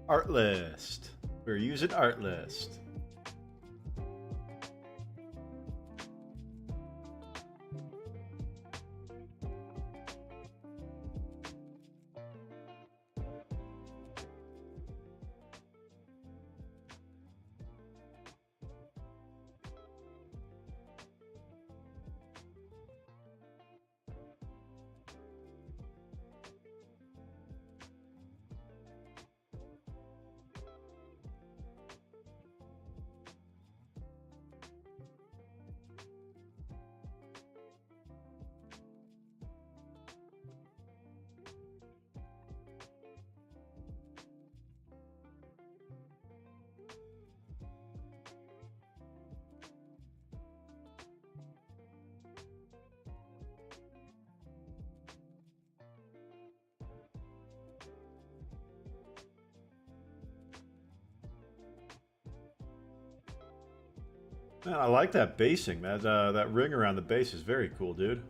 Art list. We're using art list. Man, I like that basing. That ring around the base is very cool, dude.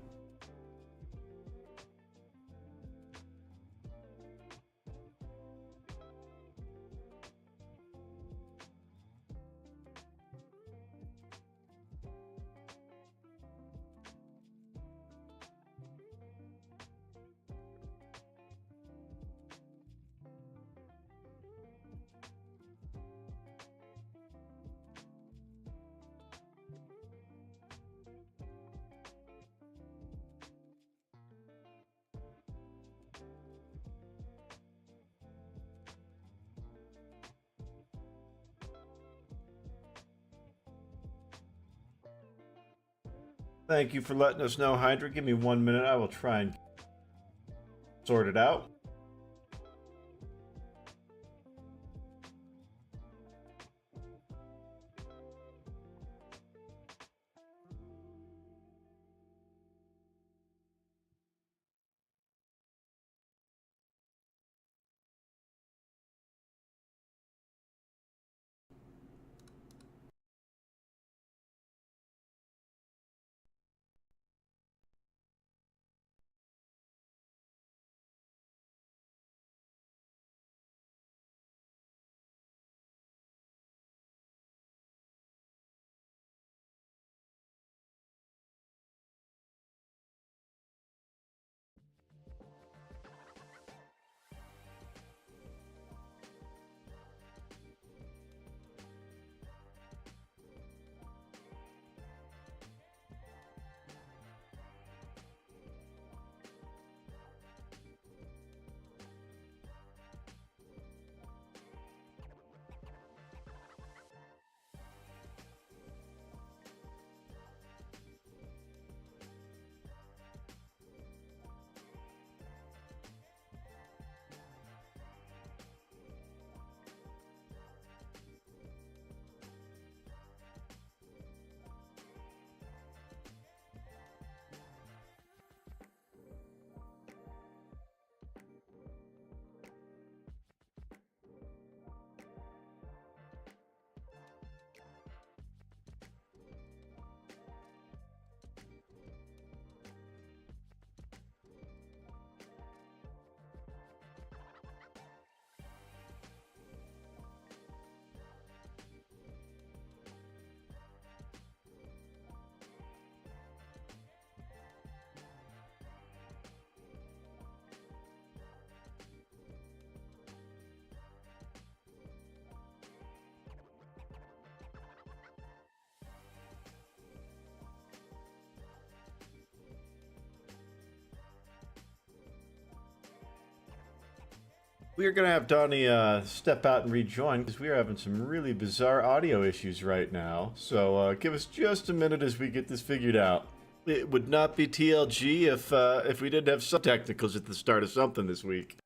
Thank you for letting us know, Hydra. Give me 1 minute. I will try and sort it out. We are going to have Donnie step out and rejoin because we are having some really bizarre audio issues right now. So give us just a minute as we get this figured out. It would not be TLG if we didn't have some technicals at the start of something this week.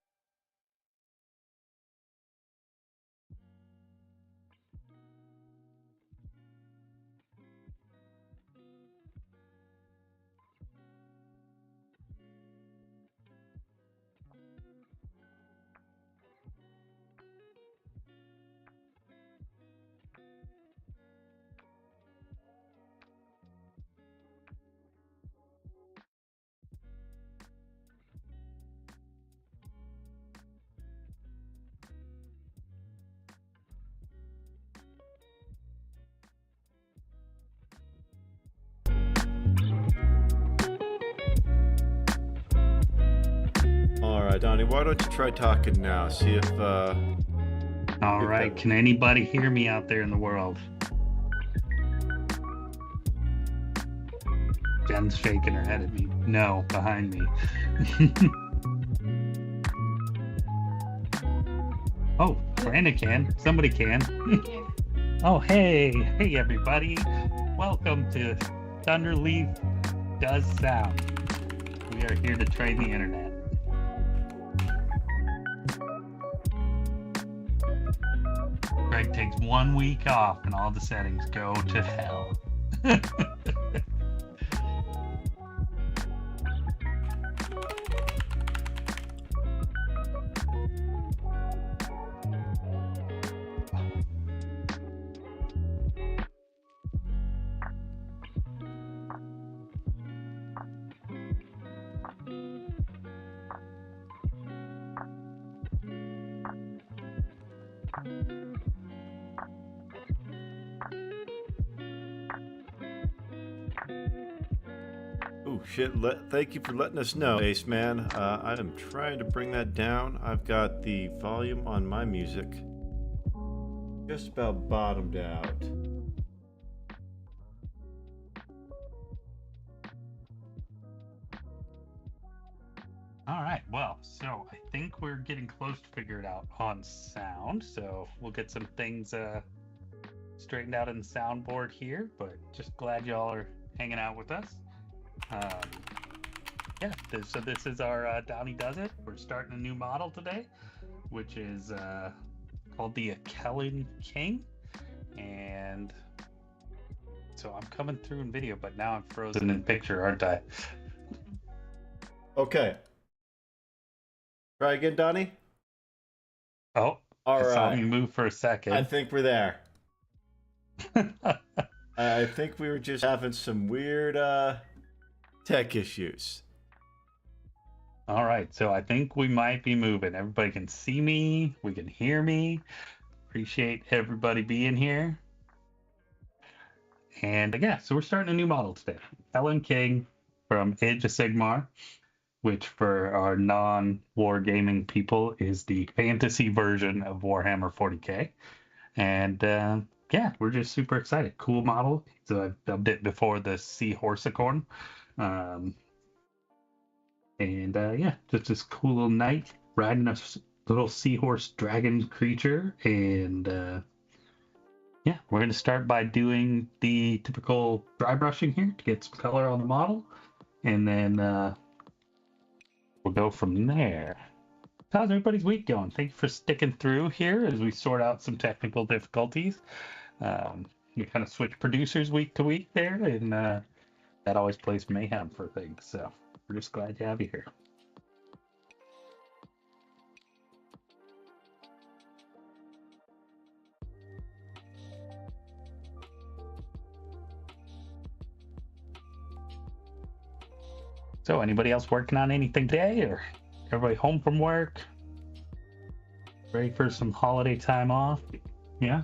Donnie, why don't you try talking now? See if, All right, can anybody hear me out there in the world? Jen's shaking her head at me. No, behind me. Oh, Brandon can. Somebody can. Oh, hey everybody. Welcome to Thunderleaf Does Sound. We are here to train the internet. Greg takes 1 week off and all the settings go to hell. Oh shit, thank you for letting us know, Ace Man. I am trying to bring that down. I've got the volume on my music just about bottomed out. All right, well, so I think we're getting close to figure it out on sound, so we'll get some things straightened out in the soundboard here, but just glad y'all are hanging out with us. Yeah, so this is our Donnie Does It. We're starting a new model today, which is called the Akhelian King, and so I'm coming through in video, but now I'm frozen in picture, aren't I? Okay. Try again, Donnie? Oh, all I right. saw me move for a second. I think we're there. I think we were just having some weird tech issues. All right, so I think we might be moving. Everybody can see me, we can hear me. Appreciate everybody being here. And yeah, so we're starting a new model today. Akhelian King from Age of Sigmar, which for our non-wargaming people is the fantasy version of Warhammer 40k. And yeah, we're just super excited. Cool model. So I've dubbed it before the Seahorsicorn. And yeah, just this cool little knight riding a little seahorse dragon creature. And yeah, we're going to start by doing the typical dry brushing here to get some color on the model. And then we'll go from there. How's everybody's week going? Thank you for sticking through here as we sort out some technical difficulties. We kind of switch producers week to week there, and that always plays mayhem for things. So we're just glad to have you here. So anybody else working on anything today, or everybody home from work? Ready for some holiday time off? Yeah?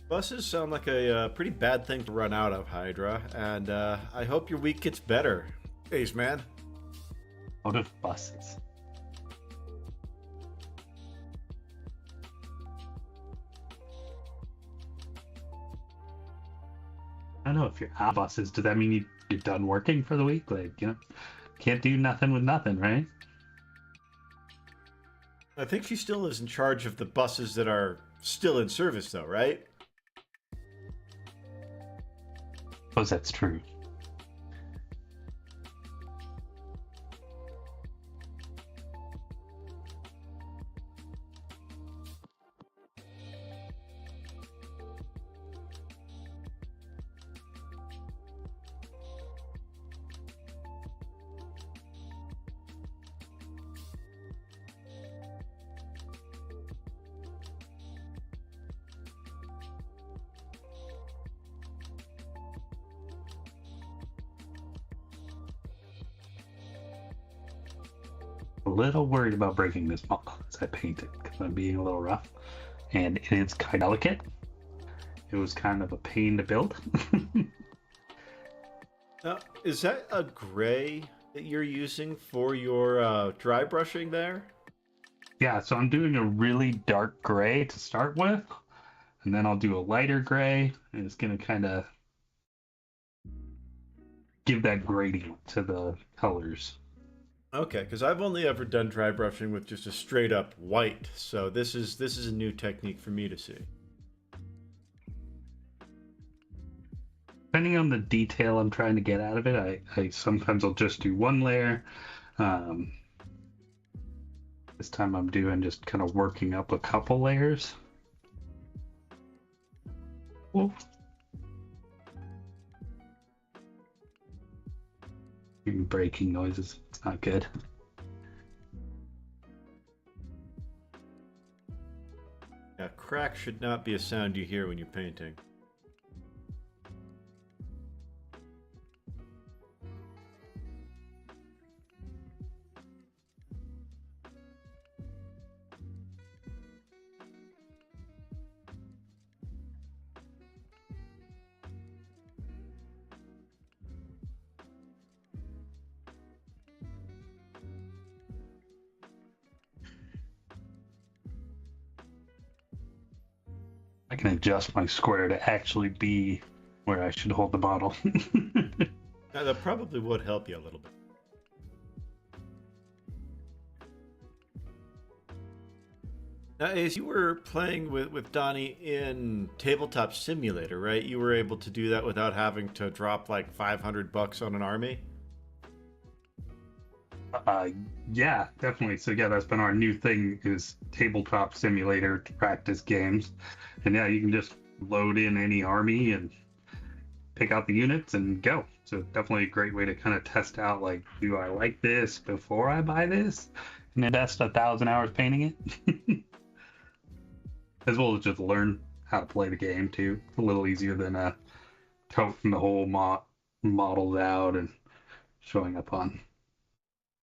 Buses sound like a pretty bad thing to run out of, Hydra, and I hope your week gets better, Ace Man. Out of buses. I don't know, if you're out of buses, does that mean you're done working for the week? Like, you know, can't do nothing with nothing, right? I think she still is in charge of the buses that are still in service, though, right? Suppose that's true. A little worried about breaking this model as I paint it because I'm being a little rough. and it is kind of delicate. It was kind of a pain to build. Now, is that a gray that you're using for your dry brushing there? Yeah, so I'm doing a really dark gray to start with, and then I'll do a lighter gray, and it's going to kind of give that gradient to the colors. Okay, because I've only ever done dry brushing with just a straight up white, so this is a new technique for me to see. Depending on the detail I'm trying to get out of it, I sometimes I'll just do one layer. This time I'm doing just kind of working up a couple layers. Whoa. Even breaking noises, it's not good. Yeah, crack should not be a sound you hear when you're painting. I can adjust my square to actually be where I should hold the bottle. Now, that probably would help you a little bit. Now, as you were playing with Donnie in Tabletop Simulator, right? You were able to do that without having to drop like $500 on an army? Yeah, definitely. So yeah, that's been our new thing is tabletop simulator to practice games. And yeah, you can just load in any army and pick out the units and go. So definitely a great way to kind of test out like, do I like this before I buy this? And invest 1,000 hours painting it. As well as just learn how to play the game too. It's a little easier than toting the whole models out and showing up on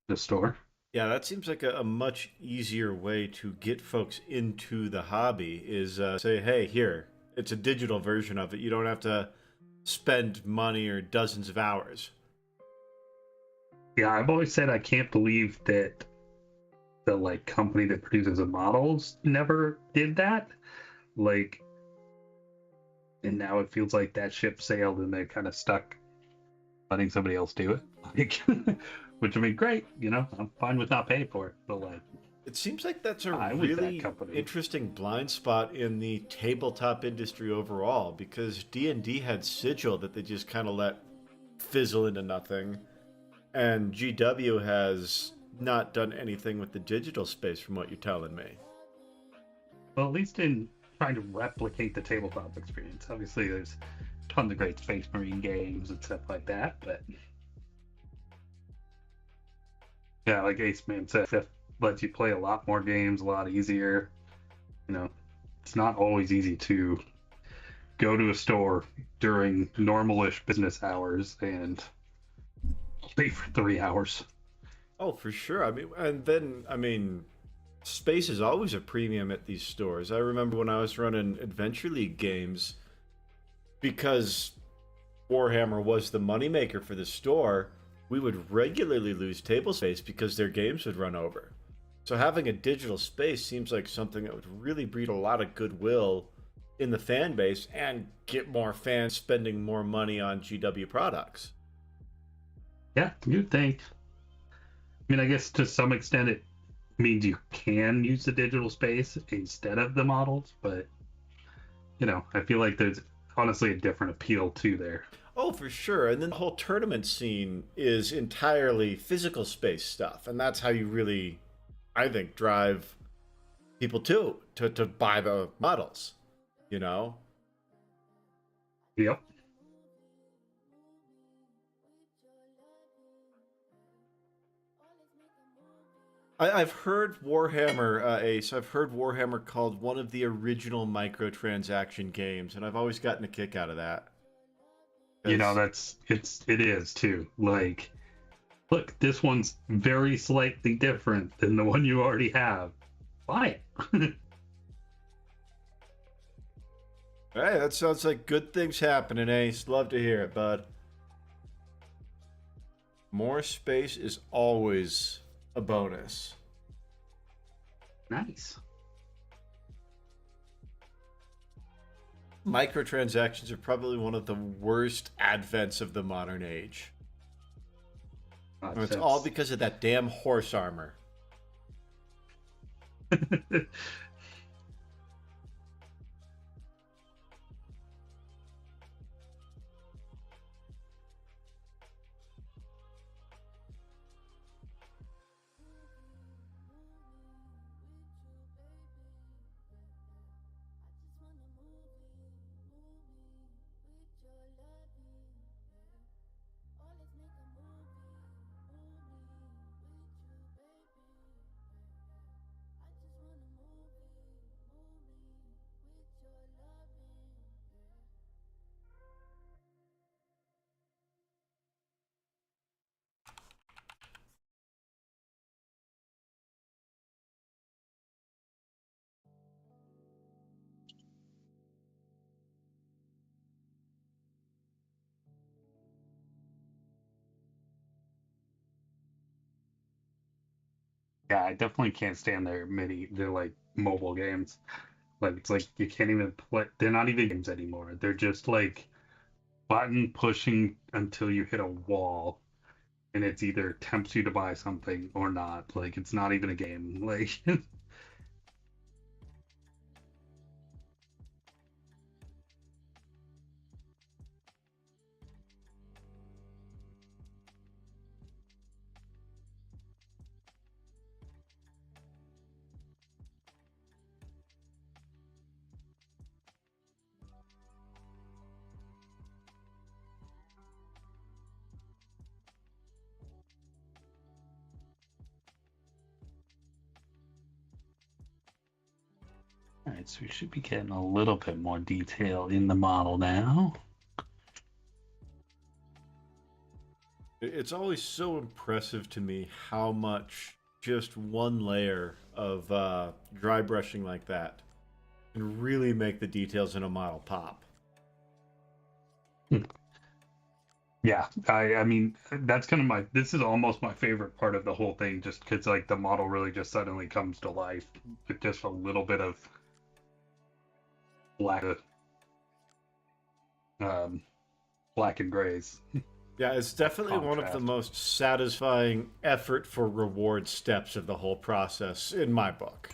the store. Yeah, that seems like a much easier way to get folks into the hobby is say, hey, here, it's a digital version of it. You don't have to spend money or dozens of hours. Yeah, I've always said I can't believe that the like company that produces the models never did that. Like, and now it feels like that ship sailed and they're kind of stuck letting somebody else do it. Like, which I mean, great, you know, I'm fine with not paying for it, but like, It seems like that's a with that really company. interesting blind spot in the tabletop industry overall, because D&D had Sigil that they just kind of let fizzle into nothing, and GW has not done anything with the digital space from what you're telling me. Well, at least in trying to replicate the tabletop experience. Obviously, there's tons of great Space Marine games and stuff like that, but yeah, like Ace Man said, it lets you play a lot more games, a lot easier. You know, it's not always easy to go to a store during normal-ish business hours and play for 3 hours. Oh, for sure. I mean, space is always a premium at these stores. I remember when I was running Adventure League games, because Warhammer was the moneymaker for the store, we would regularly lose table space because their games would run over. So having a digital space seems like something that would really breed a lot of goodwill in the fan base and get more fans spending more money on GW products. Yeah, you'd think. I mean, I guess to some extent it means you can use the digital space instead of the models, but you know, I feel like there's honestly a different appeal too there. Oh, for sure. And then the whole tournament scene is entirely physical space stuff. And that's how you really, I think, drive people to buy the models, you know? Yep. I've heard Warhammer, Ace, I've heard Warhammer called one of the original microtransaction games, and I've always gotten a kick out of that. You know, 'Cause it is too. Like, look, this one's very slightly different than the one you already have. Buy it. Hey, that sounds like good things happening, Ace. Love to hear it, bud. More space is always a bonus. Nice. Microtransactions are probably one of the worst advents of the modern age. And it's all That's because of that damn horse armor. Yeah, I definitely can't stand they're like mobile games. Like it's like you can't even play. They're not even games anymore. They're just like button pushing until you hit a wall, and it's either tempts you to buy something or not. Like it's not even a game. Like all right, so we should be getting a little bit more detail in the model now. It's always so impressive to me how much just one layer of dry brushing like that can really make the details in a model pop. Yeah, I mean that's kind of this is almost my favorite part of the whole thing, just because like the model really just suddenly comes to life with just a little bit of black, um, black and grays Yeah, it's definitely one of the contrast. most satisfying effort for reward steps of the whole process in my book.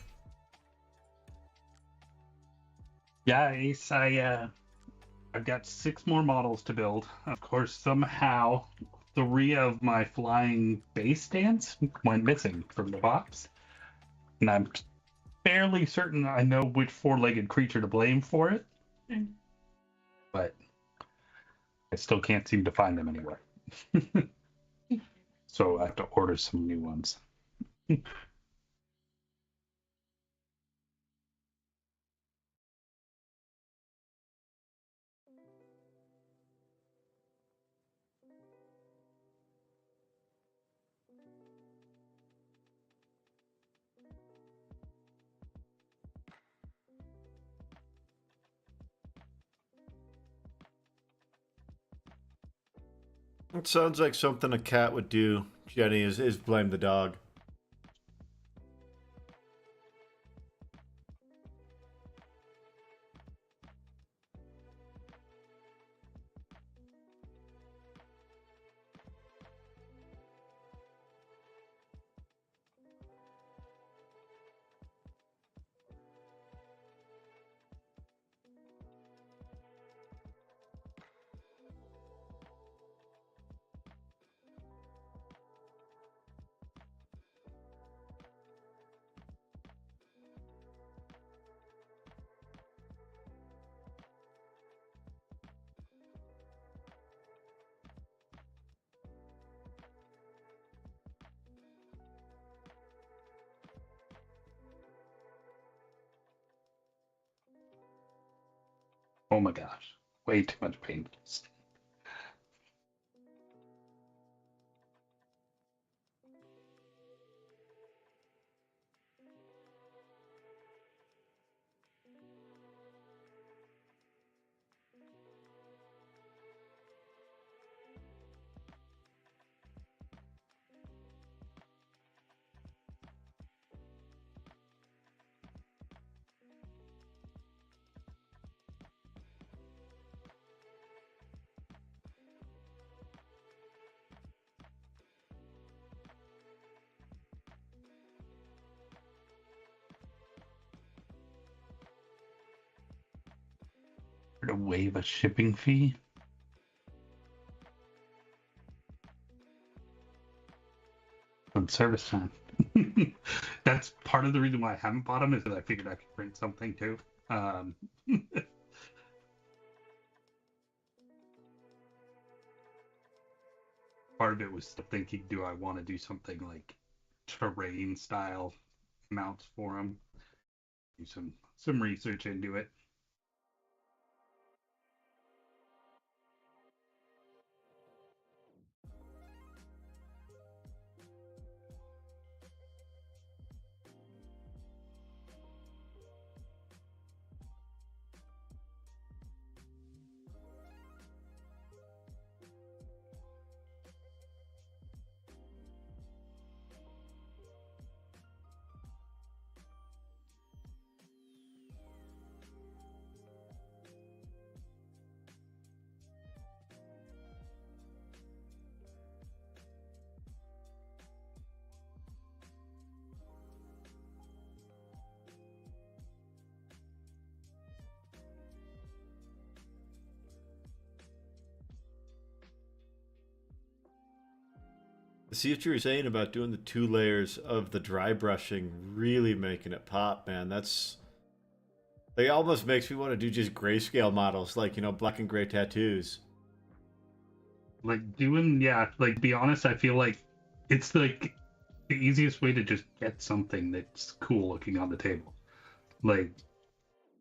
Yeah, Ace, I've got 6 more models to build. Of course, somehow 3 of my flying base stands went missing from the box, and I'm fairly certain I know which 4-legged creature to blame for it, but I still can't seem to find them anywhere. So I have to order some new ones. It sounds like something a cat would do, Jenny, is blame the dog. Oh my gosh, way too much paint. waive a shipping fee. On service time. That's part of the reason why I haven't bought them, is that I figured I could print something too. Part of it was thinking, do I want to do something like terrain style mounts for them? Do some research into it. See what you were saying about doing the 2 layers of the dry brushing, really making it pop, man. That's, it almost makes me want to do just grayscale models, like, you know, black and gray tattoos. Like be honest, I feel like it's like the easiest way to just get something that's cool looking on the table. Like,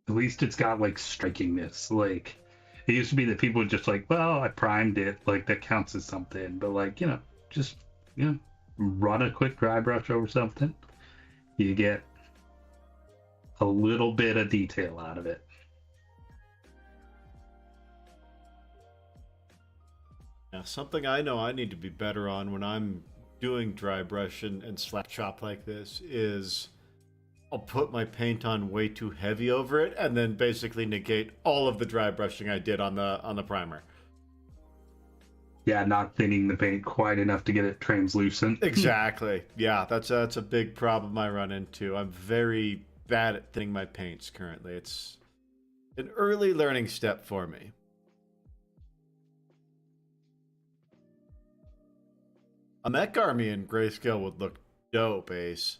at least it's got like strikingness. Like, it used to be that people would just like, well, I primed it, like that counts as something. But like, just run a quick dry brush over something, you get a little bit of detail out of it. Now, something I know I need to be better on when I'm doing dry brush and slap chop like this is I'll put my paint on way too heavy over it and then basically negate all of the dry brushing I did on the primer. Yeah, not thinning the paint quite enough to get it translucent. Exactly. Yeah, that's a big problem I run into. I'm very bad at thinning my paints currently. It's an early learning step for me. A mech army in grayscale would look dope, Ace.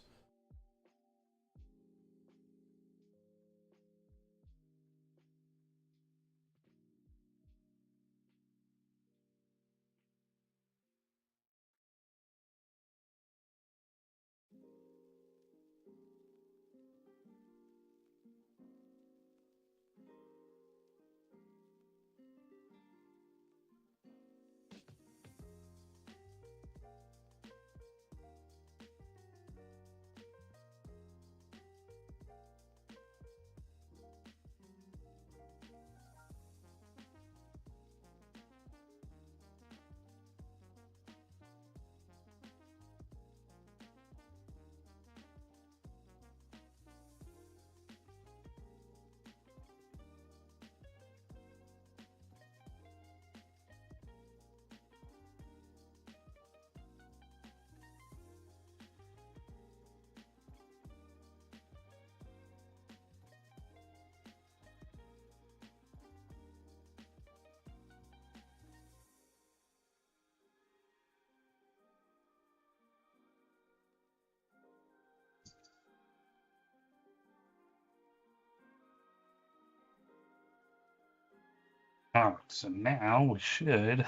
All right, so now we should be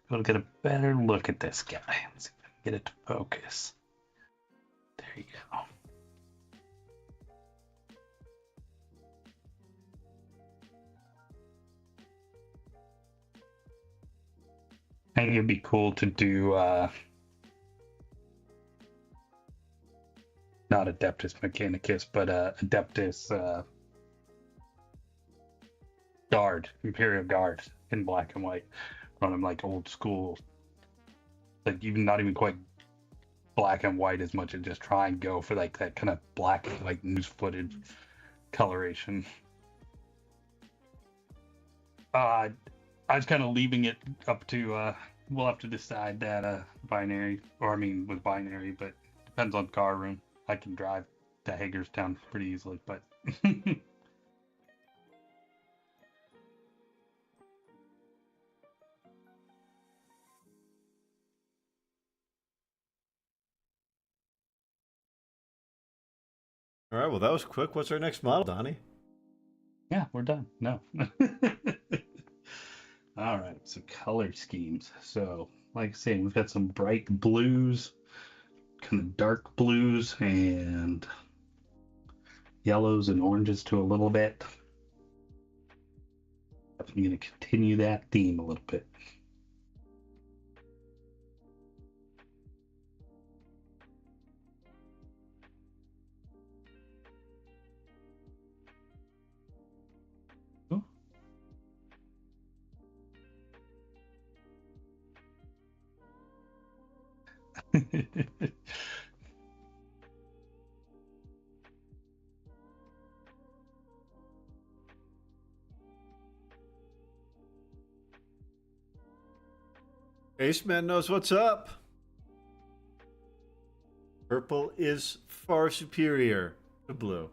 able to get a better look at this guy. Let's see if I can get it to focus. There you go. I think it'd be cool to do not Adeptus Mechanicus, but Adeptus Guard, Imperial Guard in black and white. Run them like old school, like even not even quite black and white as much as just try and go for like that kind of black, like news footage coloration. I was kind of leaving it up to we'll have to decide that binary, or I mean with binary, but depends on car room. I can drive to Hagerstown pretty easily, but All right, well, that was quick. What's our next model, Donnie? Yeah, we're done. No. All right, so color schemes. So, like I say, we've got some bright blues, kind of dark blues, and yellows and oranges to a little bit. I'm going to continue that theme a little bit. Oh. Ace Man knows what's up. Purple is far superior to blue.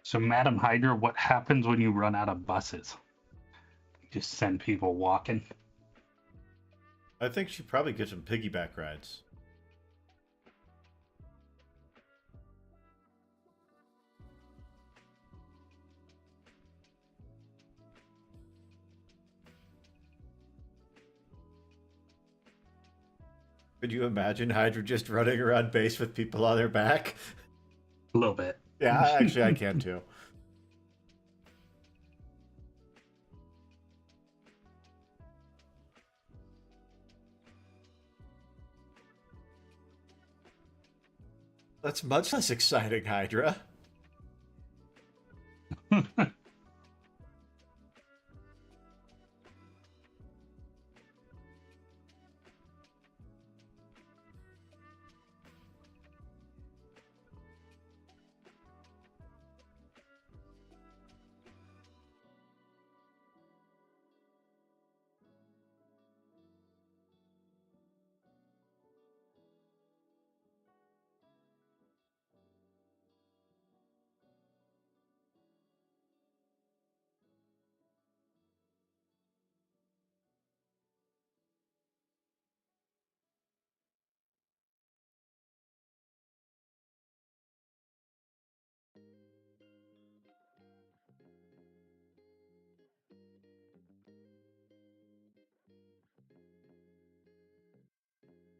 So, Madam Hydra, what happens when you run out of buses? You just send people walking? I think she probably gets some piggyback rides. Could you imagine Hydra just running around base with people on their back? A little bit. Yeah, actually, I can too. That's much less exciting, Hydra.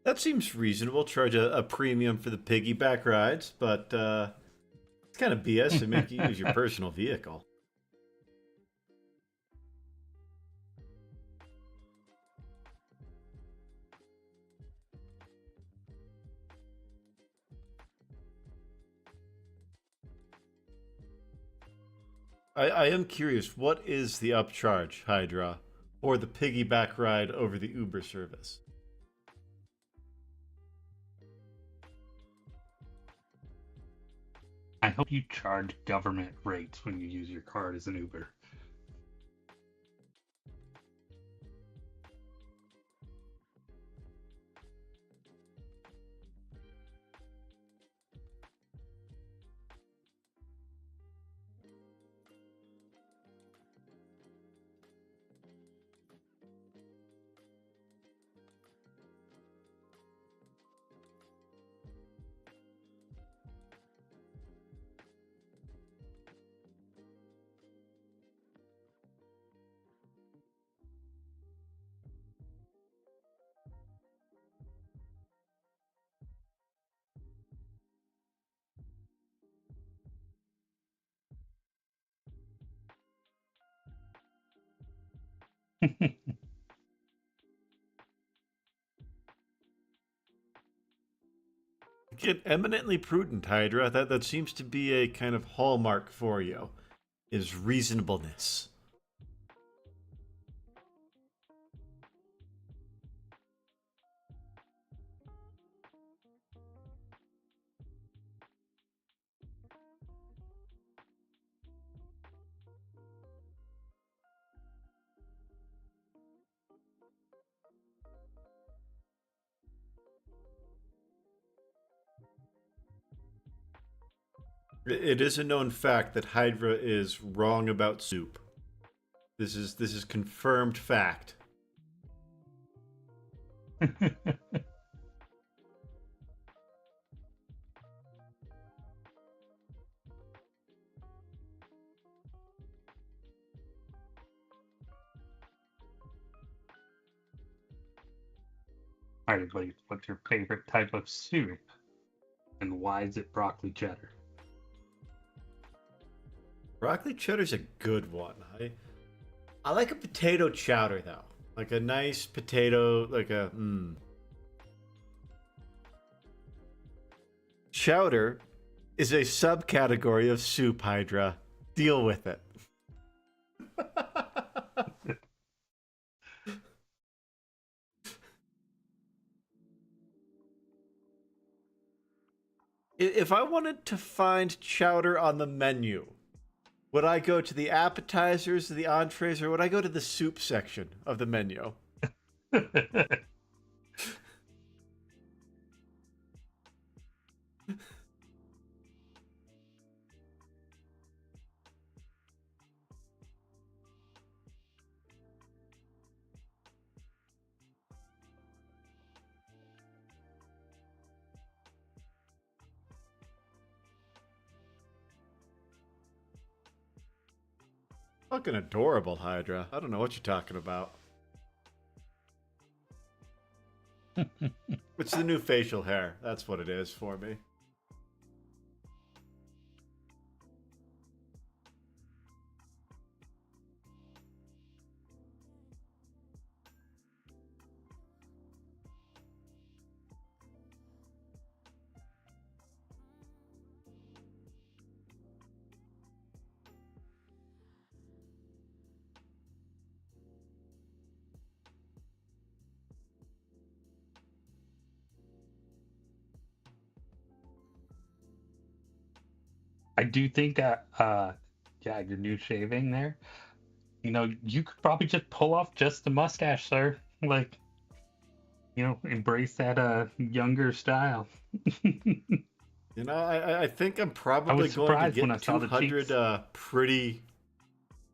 That seems reasonable. Charge a premium for the piggyback rides, but it's kind of BS to make you use your personal vehicle. I am curious, what is the upcharge, Hydra, or the piggyback ride over the Uber service? I hope you charge government rates when you use your card as an Uber. Get eminently prudent, Hydra. That seems to be a kind of hallmark for you, is reasonableness. It is a known fact that Hydra is wrong about soup. This is confirmed fact. All right, buddy, what's your favorite type of soup? And why is it broccoli cheddar? Broccoli cheddar's a good one. I like a potato chowder though, like a nice potato, like a Chowder is a subcategory of soup, Hydra. Deal with it. If I wanted to find chowder on the menu, would I go to the appetizers, the entrees, or would I go to the soup section of the menu? Fucking adorable, Hydra. I don't know what you're talking about. It's the new facial hair. That's what it is for me. I do think that, yeah, your new shaving there, you could probably just pull off just the mustache, sir. Like, embrace that younger style. You know, I think I'm I probably was going to surprised when I get saw the 200 cheeks. pretty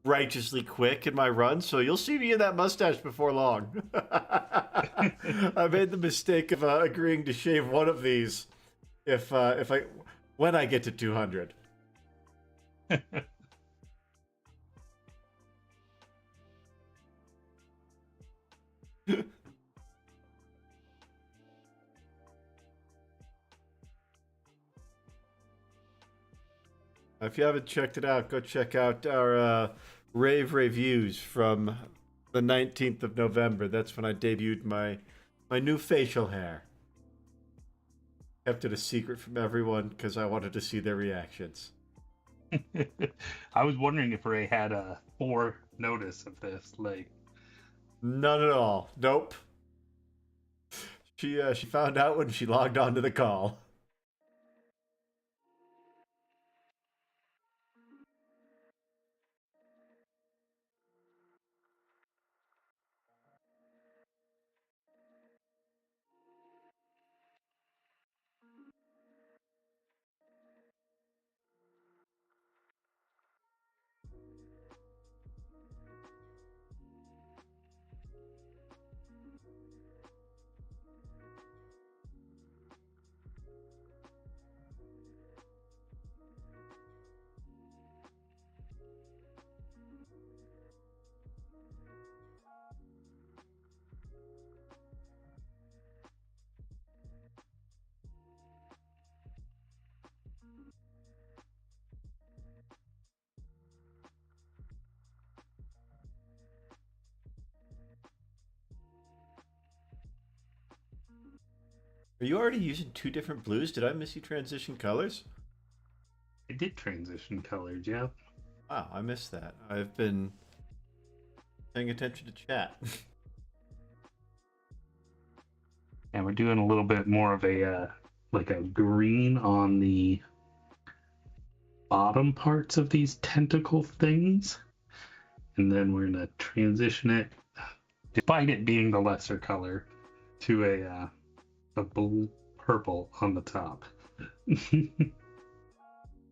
righteously quick in my run, so you'll see me in that mustache before long. I made the mistake of agreeing to shave one of these if I when I get to 200. If you haven't checked it out, go check out our rave reviews from the 19th of November. That's when I debuted my new facial hair. Kept it a secret from everyone because I wanted to see their reactions. I was wondering if Ray had a notice of this. Like, None at all. Nope. She found out when she logged on to the call. Are you already using two different blues? Did I miss you transition colors? it did transition colors, yeah. Wow, I missed that. I've been paying attention to chat. And we're doing a little bit more of a like a green on the bottom parts of these tentacle things, and then we're gonna transition it, despite it being the lesser color, to a blue purple on the top.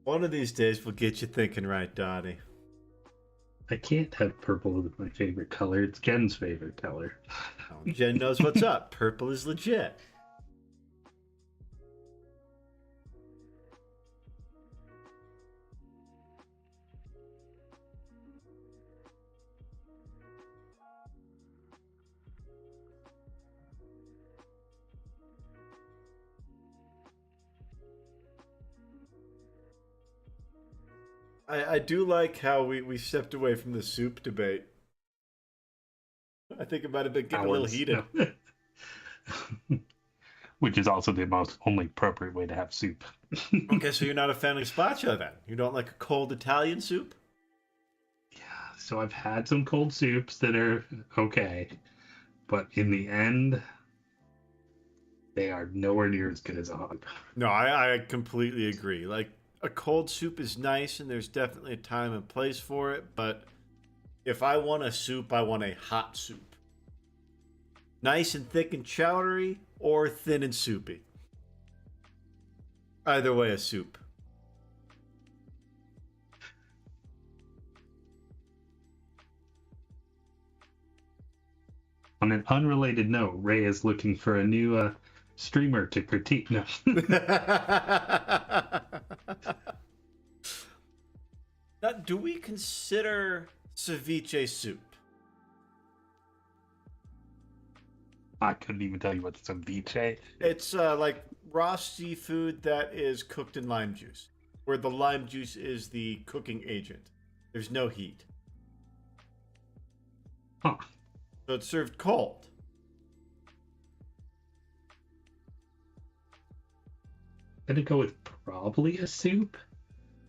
One of these days we'll get you thinking right, Donnie. I can't have purple as my favorite color. It's Jen's favorite color. Oh, Jen knows what's up. Purple is legit. I do like how we stepped away from the soup debate. I think it might have been getting a little heated. No. Which is also the most only appropriate way to have soup. Okay, so you're not a fan of gazpacho then? You don't like a cold Italian soup? Yeah, so I've had some cold soups that are okay, but in the end, they are nowhere near as good as a hot. No, I completely agree. Like, a cold soup is nice, and there's definitely a time and place for it, but if I want a soup, I want a hot soup. Nice and thick and chowdery, or thin and soupy. Either way, a soup. On an unrelated note, Ray is looking for a new streamer to critique. No. Now, do we consider ceviche soup? I couldn't even tell you what ceviche. It's like raw seafood that is cooked in lime juice, where the lime juice is the cooking agent. There's no heat. Huh. So it's served cold. Gonna go with probably a soup.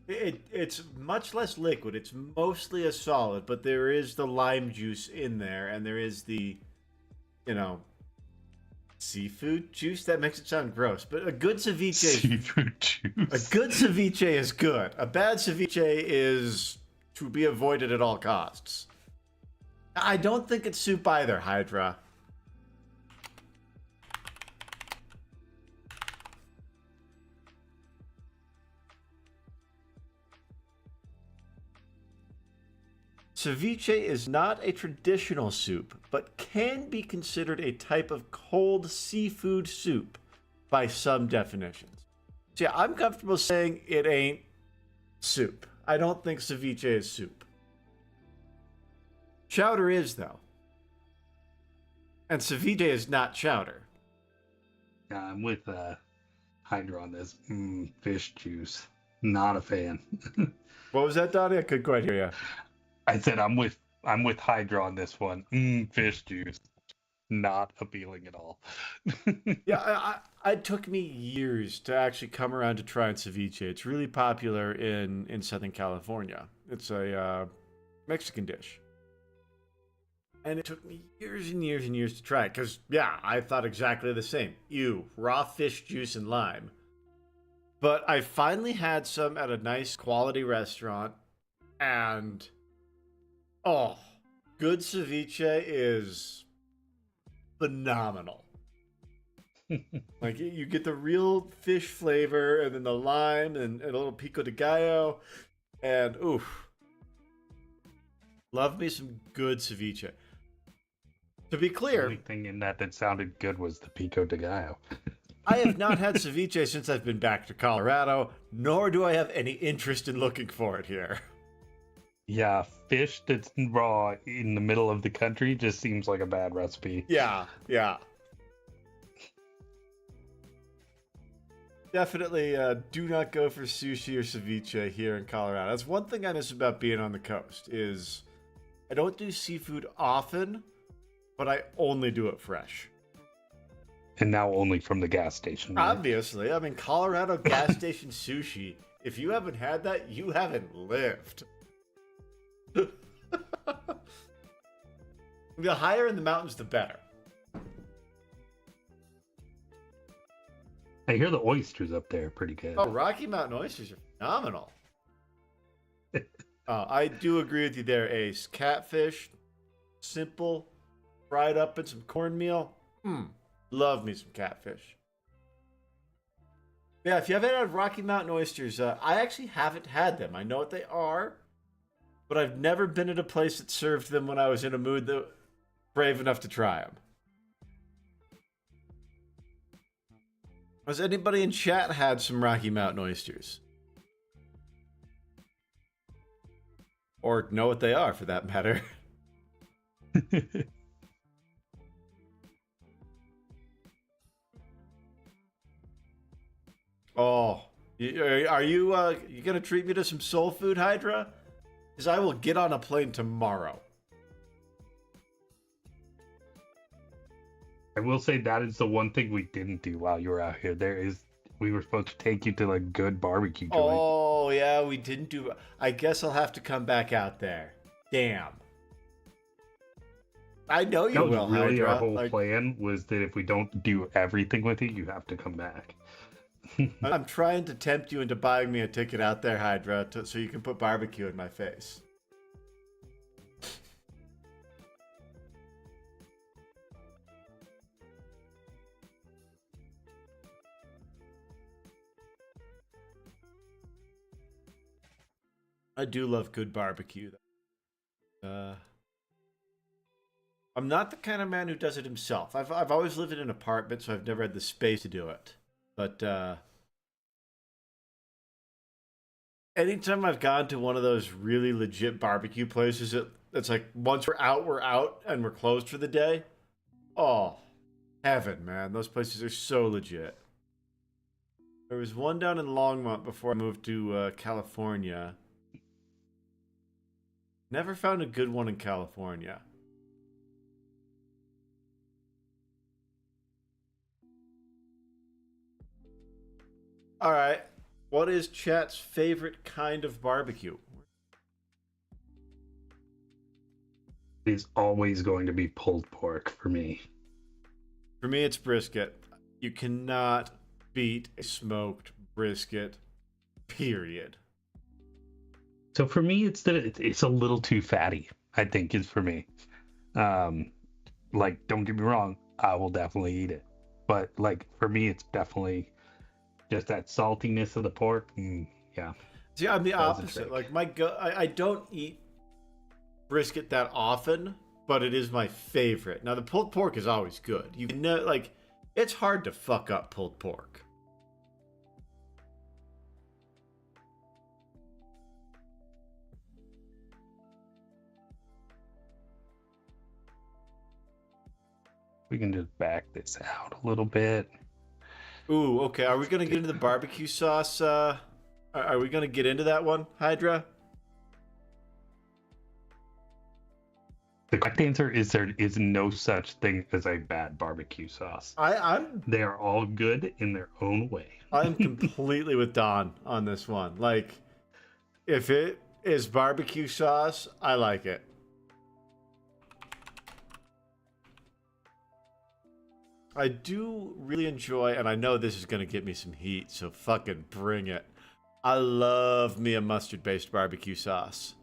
It's much less liquid. It's mostly a solid, but there is the lime juice in there, and there is the, you know, seafood juice. That makes it sound gross, but a good ceviche. Seafood juice. A good ceviche is good. A bad ceviche is to be avoided at all costs. I don't think it's soup either, Hydra. Ceviche is not a traditional soup, but can be considered a type of cold seafood soup by some definitions. So yeah, I'm comfortable saying it ain't soup. I don't think ceviche is soup. Chowder is, though. And ceviche is not chowder. I'm with Hydra on this. Fish juice. Not a fan. What was that, Donnie? I couldn't quite hear you. I said I'm with Hydra on this one. Fish juice. not appealing at all. Yeah, it took me years to actually come around to trying ceviche. It's really popular in Southern California. It's a Mexican dish. And it took me years and years and years to try it. Because, yeah, I thought exactly the same. Ew, raw fish juice and lime. But I finally had some at a nice quality restaurant. And, oh, good ceviche is phenomenal. Like, you get the real fish flavor and then the lime and a little pico de gallo. And, oof. Love me some good ceviche. To be The clear, only thing in that sounded good was the pico de gallo. I have not had ceviche since I've been back to Colorado, nor do I have any interest in looking for it here. Yeah, fish that's raw in the middle of the country just seems like a bad recipe. Yeah. Definitely do not go for sushi or ceviche here in Colorado. That's one thing I miss about being on the coast is I don't do seafood often, but I only do it fresh. And now only from the gas station. Right? Obviously. I mean, Colorado gas station sushi. If you haven't had that, you haven't lived. The higher in the mountains, the better. I hear the oysters up there are pretty good. Oh, Rocky Mountain oysters are phenomenal. I do agree with you there, Ace. Catfish, simple, fried up in some cornmeal. Love me some catfish. Yeah, if you haven't had Rocky Mountain oysters, I actually haven't had them. I know what they are, but I've never been at a place that served them when I was in a mood that brave enough to try them. Has anybody in chat had some Rocky Mountain oysters? Or know what they are, for that matter. Oh, are you gonna treat me to some soul food, Hydra? Because I will get on a plane tomorrow. I will say that is the one thing we didn't do while you were out here. We were supposed to take you to a good barbecue joint. Oh yeah, we didn't do. I guess I'll have to come back out there. Damn. I know you will, really Hydra. our whole plan was that if we don't do everything with you, you have to come back. I'm trying to tempt you into buying me a ticket out there, Hydra, so you can put barbecue in my face. I do love good barbecue. I'm not the kind of man who does it himself. I've always lived in an apartment, so I've never had the space to do it. But anytime I've gone to one of those really legit barbecue places, it's like once we're out, and we're closed for the day. Oh, heaven, man. Those places are so legit. There was one down in Longmont before I moved to California. Never found a good one in California. All right. What is chat's favorite kind of barbecue? It's always going to be pulled pork for me. For me, it's brisket. You cannot beat a smoked brisket, period. So for me, it's a little too fatty, I think, is for me. Like, don't get me wrong, I will definitely eat it. But, like, for me, it's definitely just that saltiness of the pork. Yeah. See, I'm the opposite. Like, I don't eat brisket that often, but it is my favorite. Now, the pulled pork is always good. You can, like, it's hard to fuck up pulled pork. We can just back this out a little bit. Ooh, okay. Are we going to get into the barbecue sauce? Are we going to get into that one, Hydra? The correct answer is there is no such thing as a bad barbecue sauce. I'm They are all good in their own way. I'm completely with Don on this one. Like, if it is barbecue sauce, I like it. I do really enjoy, and I know this is going to get me some heat, so fucking bring it. I love me a mustard-based barbecue sauce.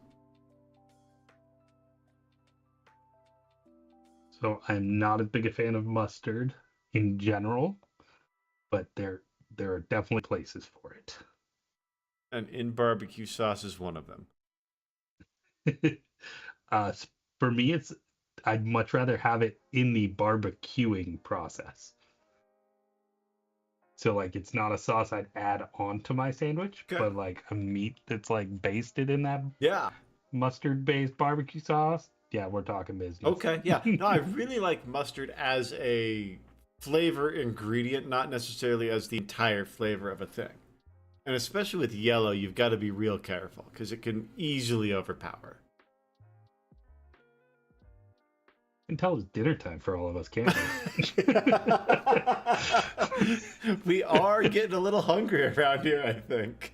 So I'm not as big a fan of mustard in general, but there are definitely places for it. And in barbecue sauce is one of them. uh, for me, I'd much rather have it in the barbecuing process. So like it's not a sauce I'd add onto my sandwich, Okay. but like a meat that's like basted in that Yeah. mustard-based barbecue sauce. Yeah, we're talking business. Okay. Yeah. No, I really like mustard as a flavor ingredient, not necessarily as the entire flavor of a thing. And especially with yellow, you've got to be real careful because it can easily overpower. You can tell it's dinner time for all of us, can't we? We are getting a little hungry around here, I think.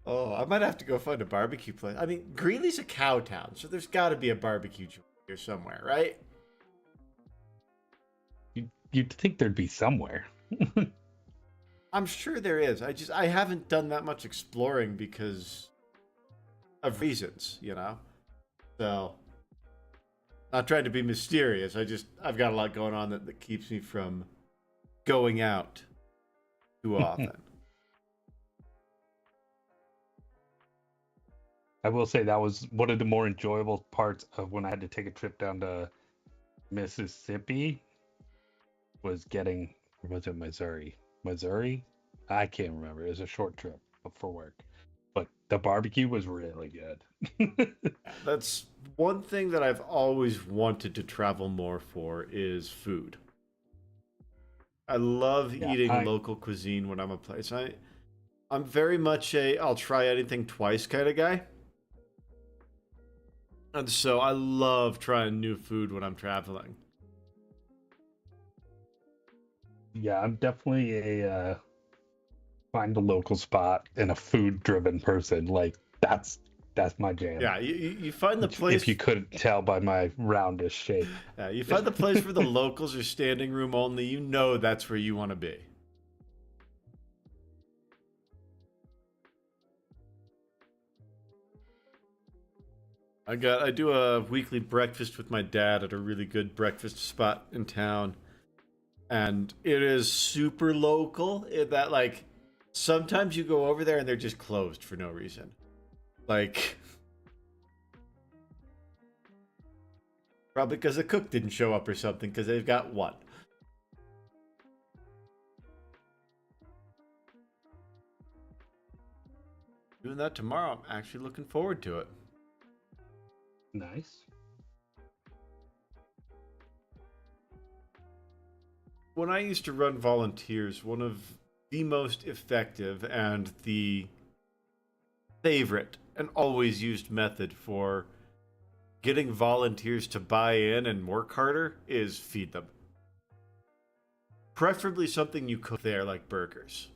Oh, I might have to go find a barbecue place. I mean, Greeley's a cow town, so there's got to be a barbecue joint here somewhere, right? You'd think there'd be somewhere. I'm sure there is. I haven't done that much exploring because of reasons, you know? So, not trying to be mysterious. I've got a lot going on that keeps me from going out too often. I will say that was one of the more enjoyable parts of when I had to take a trip down to Mississippi was getting, or was it Missouri? Missouri? I can't remember. It was a short trip for work. But the barbecue was really good. That's one thing that I've always wanted to travel more for is food. I love eating local cuisine when I'm a place. I'm very much I'll try anything twice kind of guy. And so I love trying new food when I'm traveling. Yeah, I'm definitely a find a local spot and a food driven person. Like that's my jam. Yeah, you find the place. If you couldn't tell by my roundish shape. Yeah, you find the place where the locals are standing room only. You know that's where you want to be. I do a weekly breakfast with my dad at a really good breakfast spot in town. And it is super local in that, like, sometimes you go over there and they're just closed for no reason. Like, probably because the cook didn't show up or something, because they've got one. Doing that tomorrow. I'm actually looking forward to it. Nice. When I used to run volunteers, one of the most effective and the favorite and always used method for getting volunteers to buy in and work harder is feed them. Preferably something you cook there, like burgers.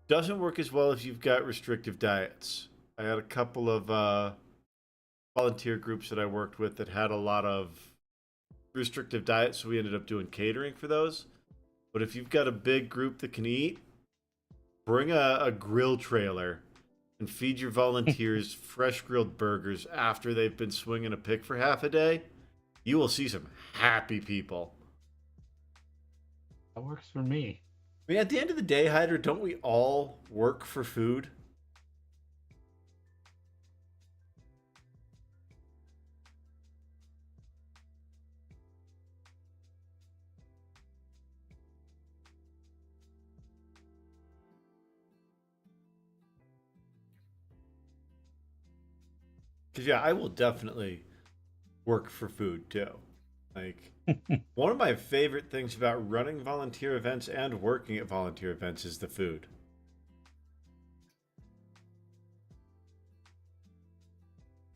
Doesn't work as well if you've got restrictive diets. I had a couple of volunteer groups that I worked with that had a lot of restrictive diets, so we ended up doing catering for those. But if you've got a big group that can eat, bring a grill trailer and feed your volunteers fresh grilled burgers after they've been swinging a pick for half a day. You will see some happy people. That works for me. I mean, at the end of the day, Hyder, don't we all work for food? Because, yeah, I will definitely work for food, too. Like, one of my favorite things about running volunteer events and working at volunteer events is the food.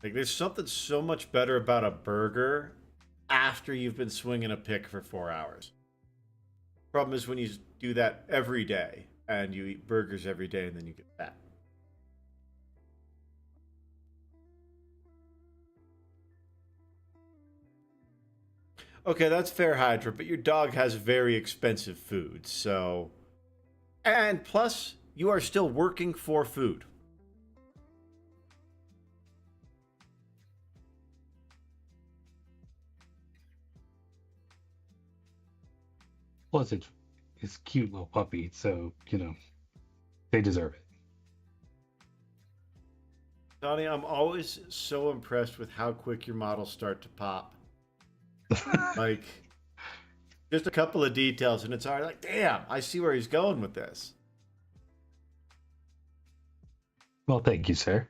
Like, there's something so much better about a burger after you've been swinging a pick for 4 hours. Problem is when you do that every day and you eat burgers every day and then you get fat. Okay, that's fair, Hydra, but your dog has very expensive food, so. And plus, you are still working for food. Plus, it's a cute little puppy, so, they deserve it. Donnie, I'm always so impressed with how quick your models start to pop. Like, just a couple of details, and it's already like, damn, I see where he's going with this. Well, thank you, sir.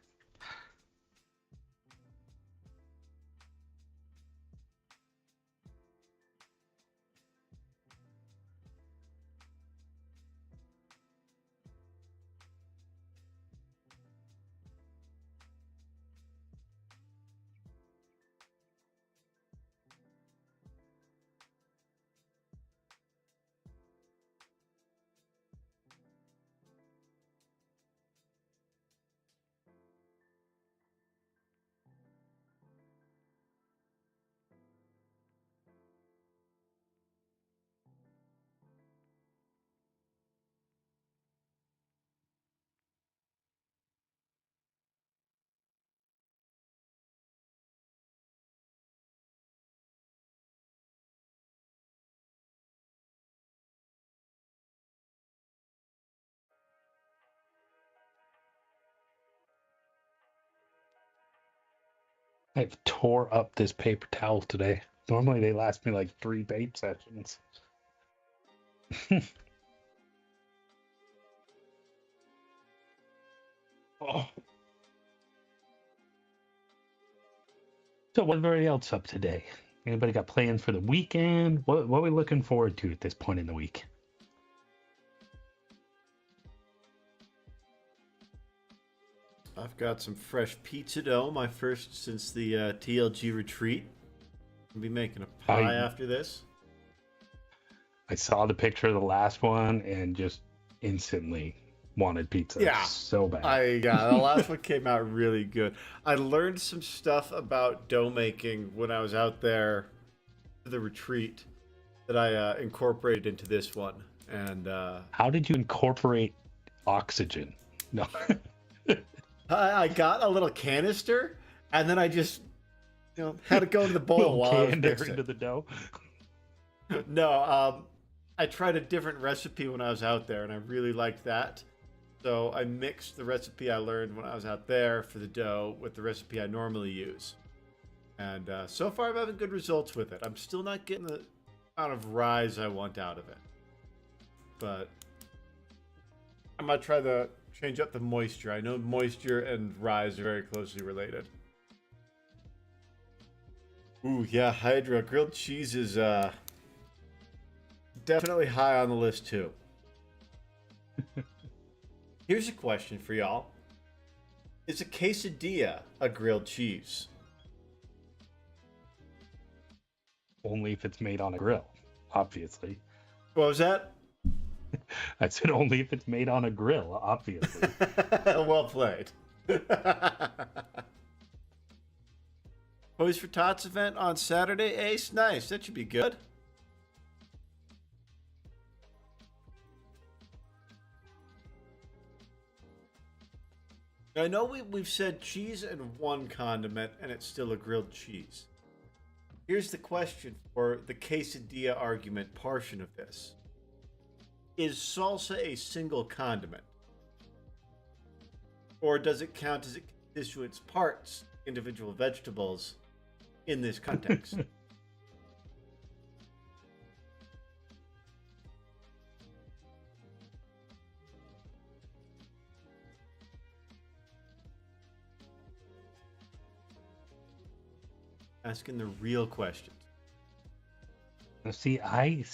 I've tore up this paper towel today. Normally they last me like 3 vape sessions. Oh. So what's everybody else up today? Anybody got plans for the weekend? What are we looking forward to at this point in the week? I've got some fresh pizza dough, my first since the TLG retreat. I'll be making a pie after this. I saw the picture of the last one and just instantly wanted pizza. Yeah, so bad. The last one came out really good. I learned some stuff about dough making when I was out there for the retreat that I incorporated into this one. And how did you incorporate oxygen? No. I got a little canister, and then I just had it go in the bowl while I was mixing into the dough. No, I tried a different recipe when I was out there, and I really liked that. So I mixed the recipe I learned when I was out there for the dough with the recipe I normally use. And so far I'm having good results with it. I'm still not getting the amount of rise I want out of it. But I might try to change up the moisture. I know moisture and rise are very closely related. Ooh, yeah, Hydra. Grilled cheese is definitely high on the list too. Here's a question for y'all. Is a quesadilla a grilled cheese? Only if it's made on a grill, obviously. What was that? I said only if it's made on a grill, obviously. Well played. Toys for Tots event on Saturday, Ace? Nice, that should be good. I know we've said cheese and one condiment, and it's still a grilled cheese. Here's the question for the quesadilla argument portion of this. Is salsa a single condiment? Or does it count as a constituent parts, individual vegetables, in this context? Asking the real questions. Now, see, I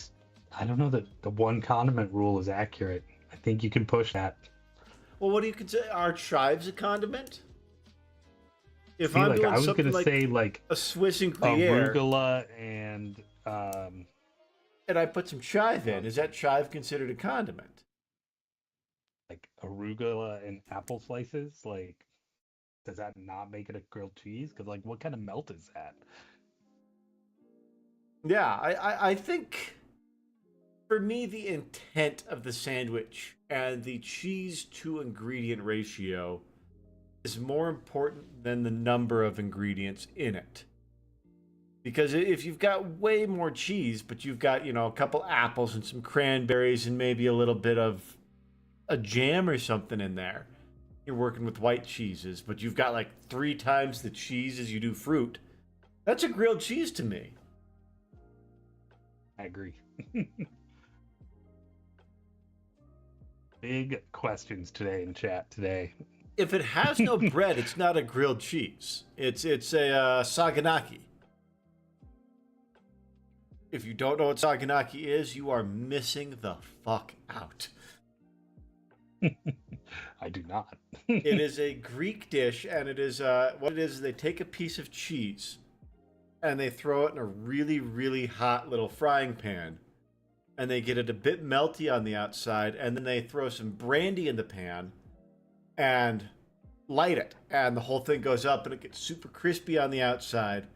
don't know that the one condiment rule is accurate. I think you can push that. Well, what do you consider? Are chives a condiment? If See, I'm like doing I was something gonna like say like a Swiss and Gruyere, arugula and and I put some chive uh, in, is that chive considered a condiment? like arugula and apple slices. Like, does that not make it a grilled cheese? Because like, what kind of melt is that? Yeah, I think for me, the intent of the sandwich and the cheese to ingredient ratio is more important than the number of ingredients in it. Because if you've got way more cheese, but you've got, a couple apples and some cranberries and maybe a little bit of a jam or something in there, you're working with white cheeses, but you've got like 3 times the cheese as you do fruit. That's a grilled cheese to me. I agree. Big questions today in chat today. If it has no bread, it's not a grilled cheese. It's a saganaki. If you don't know what saganaki is, you are missing the fuck out. I do not. It is a Greek dish, and it is what it is. They take a piece of cheese, and they throw it in a really, really hot little frying pan, and they get it a bit melty on the outside, and then they throw some brandy in the pan, and light it, and the whole thing goes up, and it gets super crispy on the outside.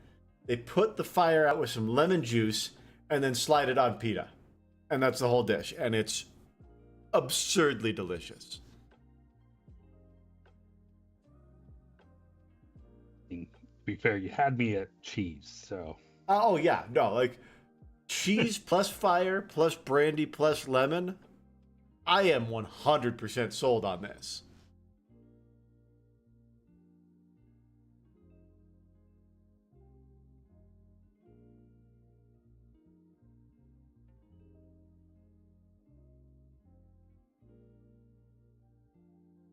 They put the fire out with some lemon juice, and then slide it on pita, and that's the whole dish, and it's absurdly delicious. To be fair, you had me at cheese, so Oh yeah, no, like cheese plus fire plus brandy plus lemon. I am 100% sold on this.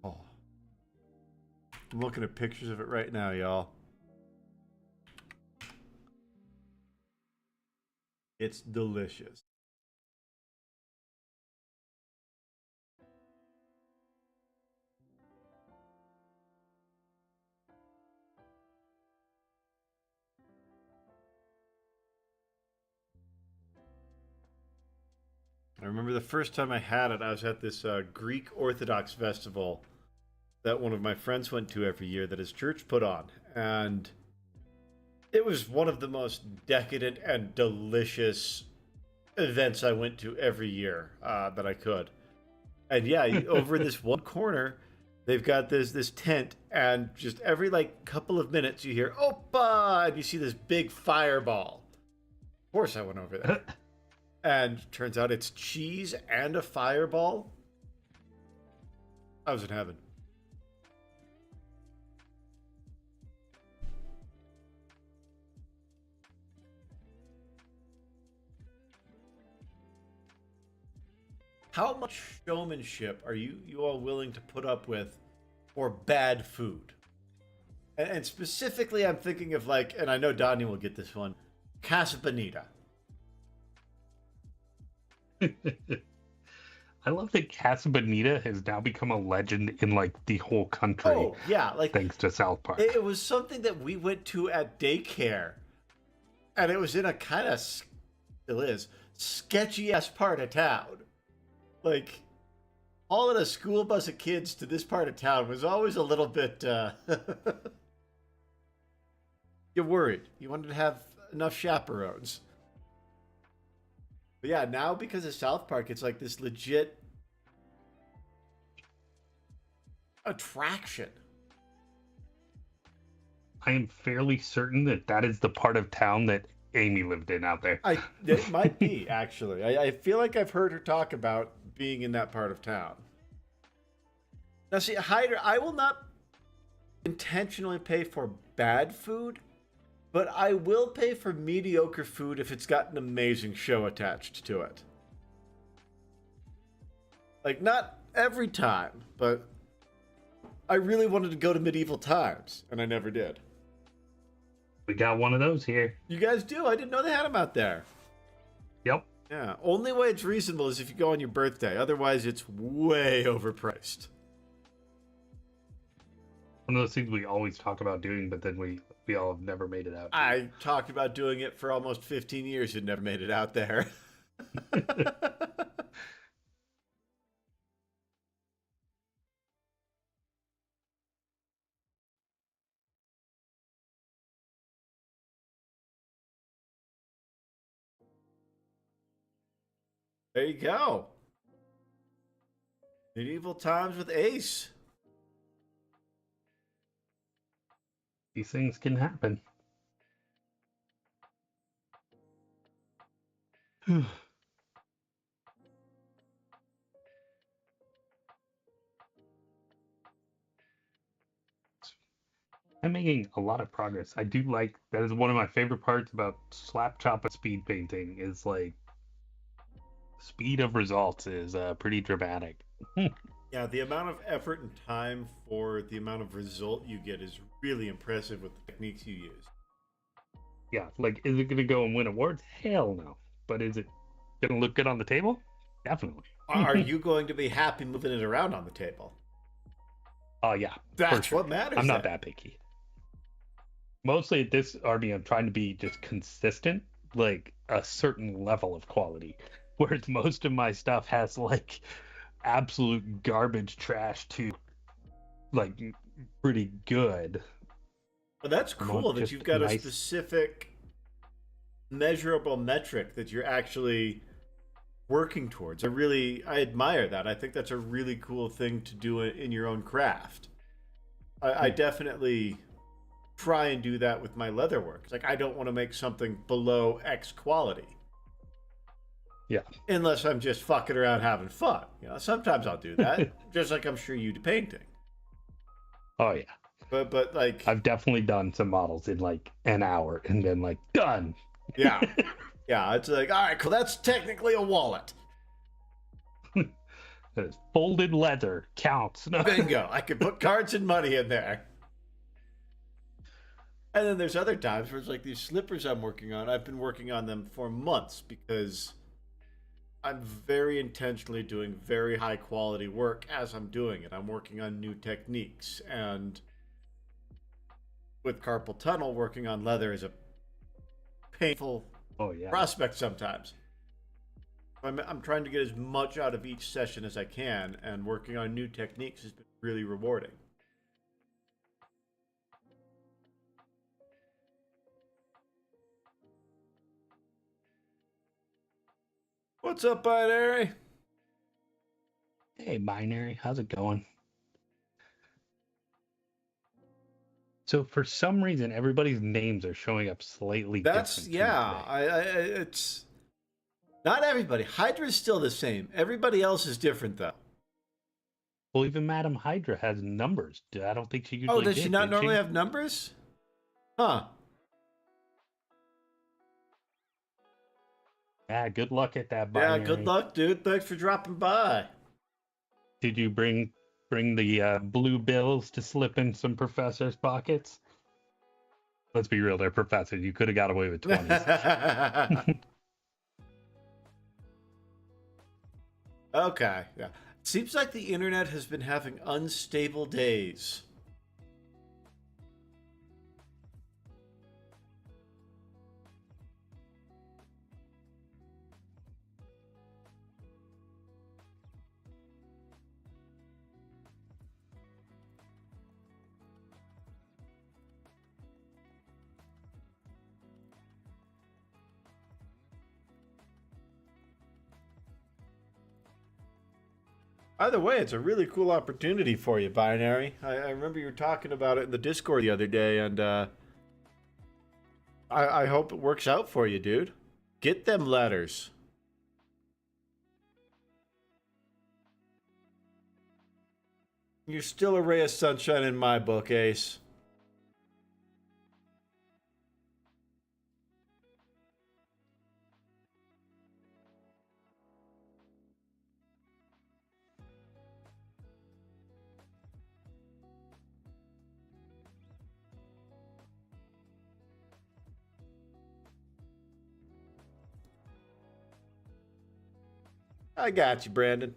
Oh, I'm looking at pictures of it right now, y'all. It's delicious. I remember the first time I had it, I was at this Greek Orthodox festival that one of my friends went to every year that his church put on. And it was one of the most decadent and delicious events I went to every year that I could. And yeah, over in this one corner, they've got this tent, and just every like couple of minutes you hear "Opa!" and you see this big fireball. Of course, I went over there, and turns out it's cheese and a fireball. I was in heaven. How much showmanship are you all willing to put up with for bad food? And specifically, I'm thinking of like, and I know Donnie will get this one, Casa Bonita. I love that Casa Bonita has now become a legend in like the whole country. Oh yeah, like thanks to South Park. it was something that we went to at daycare, and it was in a kind of still is sketchy ass part of town. Like hauling a school bus of kids to this part of town was always a little bit. You're worried. You wanted to have enough chaperones. But yeah, now because of South Park, it's like this legit attraction. I am fairly certain that that is the part of town that Amy lived in out there. It might be actually. I feel like I've heard her talk about being in that part of town. Now, see, Hyder, I will not intentionally pay for bad food, but I will pay for mediocre food if it's got an amazing show attached to it. Like, not every time, but I really wanted to go to medieval times, and I never did. We got one of those here. You guys do? I didn't know they had them out there. Yep. Yeah, only way it's reasonable is if you go on your birthday. Otherwise, it's way overpriced. One of those things we always talk about doing, but then we all have never made it out. I talked about doing it for almost 15 years and never made it out there. There you go. Medieval times with Ace. These things can happen. I'm making a lot of progress. I do like that is one of my favorite parts about slap chop and speed painting is like speed of results is pretty dramatic. Yeah, the amount of effort and time for the amount of result you get is really impressive with the techniques you use. Yeah, like is it gonna go and win awards? Hell no. But is it gonna look good on the table? Definitely. Are you going to be happy moving it around on the table? Oh yeah, That's for sure. what matters. I'm not then. that picky. Mostly at this RB, I'm trying to be just consistent, like a certain level of quality. Whereas most of my stuff has like absolute garbage trash to like pretty good. Well, that's I want cool that you've just got a nice. specific measurable metric that you're actually working towards. I admire that. I think that's a really cool thing to do in your own craft. I definitely try and do that with my leather work. It's like I don't want to make something below X quality. Yeah. Unless I'm just fucking around having fun. You know, sometimes I'll do that. Just like I'm sure you do painting. Oh yeah. But like I've definitely done some models in like an hour and then like done. yeah. Yeah, it's like, all right, cool, that's technically a wallet. That is folded leather counts. No. Bingo. I could put cards and money in there. And then there's other times where it's like these slippers I'm working on. I've been working on them for months because I'm very intentionally doing very high quality work as I'm doing it. I'm working on new techniques. And with carpal tunnel, working on leather is a painful Oh yeah. prospect sometimes. I'm trying to get as much out of each session as I can, and working on new techniques has been really rewarding. What's up, Binary? Hey binary, how's it going? So for some reason, everybody's names are showing up slightly That's different. yeah. It's not everybody. Hydra's still the same. Everybody else is different though. Well, even Madam Hydra has numbers. I don't think she Oh, usually does she not did normally she? have numbers? Huh. Yeah, good luck at that Yeah. binary. Good luck, dude. Thanks for dropping by. Did you bring the blue bills to slip in some professors' pockets? Let's be real, they're professors. You could have got away with 20s. Okay. Yeah. Seems like the internet has been having unstable days. Either way, it's a really cool opportunity for you, Binary. I remember you were talking about it in the Discord the other day, and I hope it works out for you, dude. Get them letters. You're still a ray of sunshine in my book, Ace. I got you, Brandon.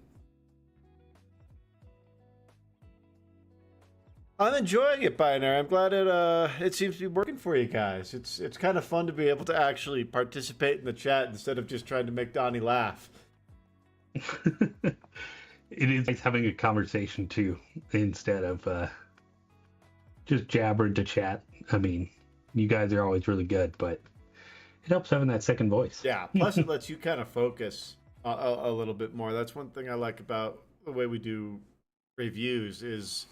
I'm enjoying it, Binary. I'm glad it seems to be working for you guys. It's kind of fun to be able to actually participate in the chat instead of just trying to make Donnie laugh. It is nice having a conversation too, instead of just jabbering to chat. I mean, you guys are always really good, but it helps having that second voice. Yeah, plus it lets you kind of focus a little bit more. That's one thing I like about the way we do reviews is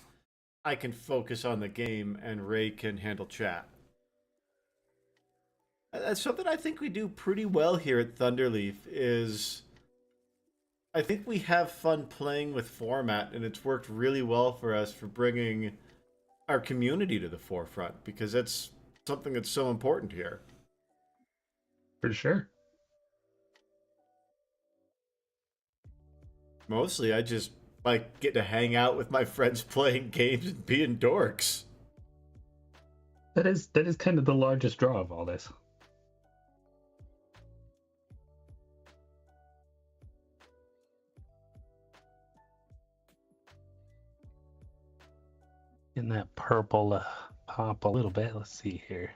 I can focus on the game and Ray can handle chat. That's something I think we do pretty well here at Thunderleaf is I think we have fun playing with format, and it's worked really well for us for bringing our community to the forefront because that's something that's so important here. For sure. Mostly, I just like get to hang out with my friends playing games and being dorks. That is kind of the largest draw of all this. In that purple pop a little bit. Let's see here.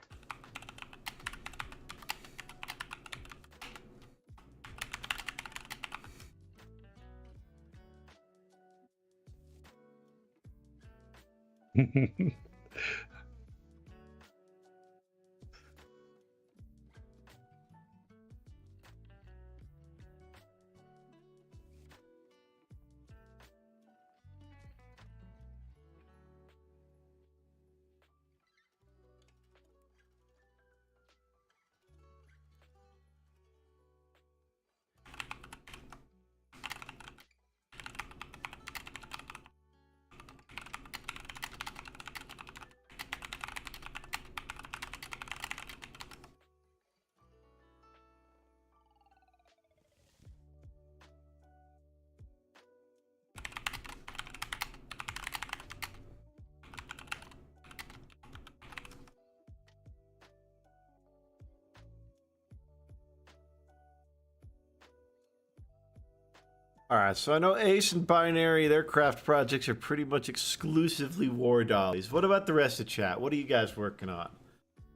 All right, so I know Ace and Binary, their craft projects are pretty much exclusively war dollies. What about the rest of chat? What are you guys working on?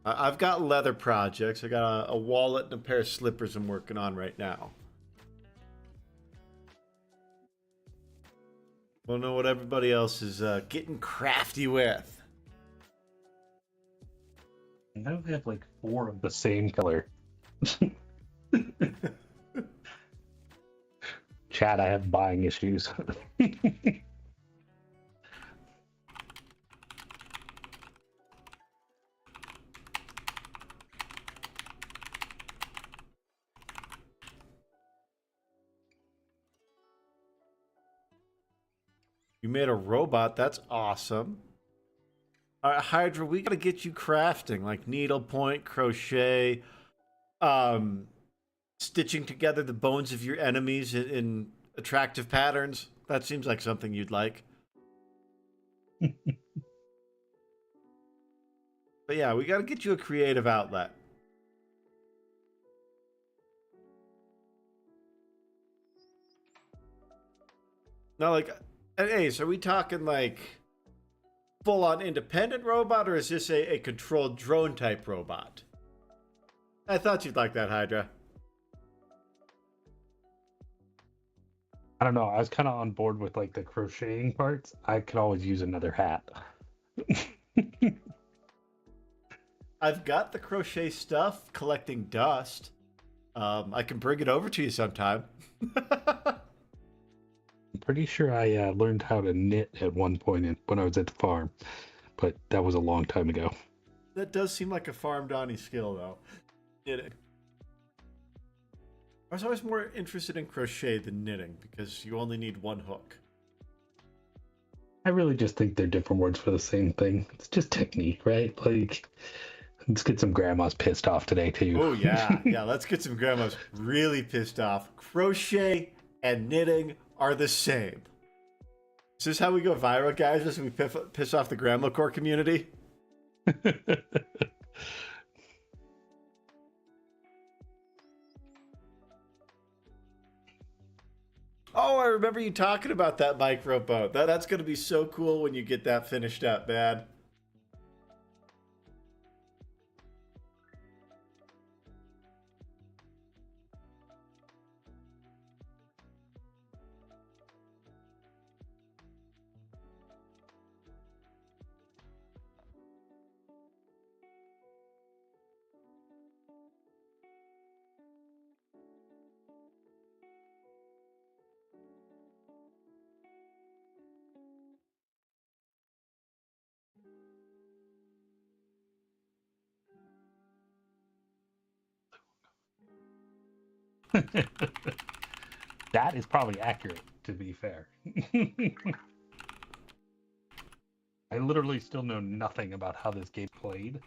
I've got leather projects. I got a wallet and a pair of slippers I'm working on right now. I don't know what everybody else is getting crafty with. I don't have like 4 of the same color. Chat, I have buying issues. You made a robot. That's awesome. All right, Hydra, we got to get you crafting, like needlepoint, crochet, stitching together the bones of your enemies in attractive patterns. That seems like something you'd like. But yeah, we got to get you a creative outlet. Now, like, hey, so are we talking like full-on independent robot, or is this a controlled drone type robot? I thought you'd like that, Hydra. I don't know. I was kind of on board with like the crocheting parts. I could always use another hat. I've got the crochet stuff collecting dust. I can bring it over to you sometime. I'm pretty sure I learned how to knit at one point when I was at the farm, but that was a long time ago. That does seem like a farm Donnie skill, though. Knitting. I was always more interested in crochet than knitting because you only need one hook. I really just think they're different words for the same thing. It's just technique, right? Like, let's get some grandmas pissed off today, too. Oh, yeah. Yeah, let's get some grandmas really pissed off. Crochet and knitting are the same. Is this how we go viral, guys? As we piss off the grandma core community? Oh, I remember you talking about that micro boat. That's going to be so cool when you get that finished up, man. That is probably accurate, to be fair. I literally still know nothing about how this game played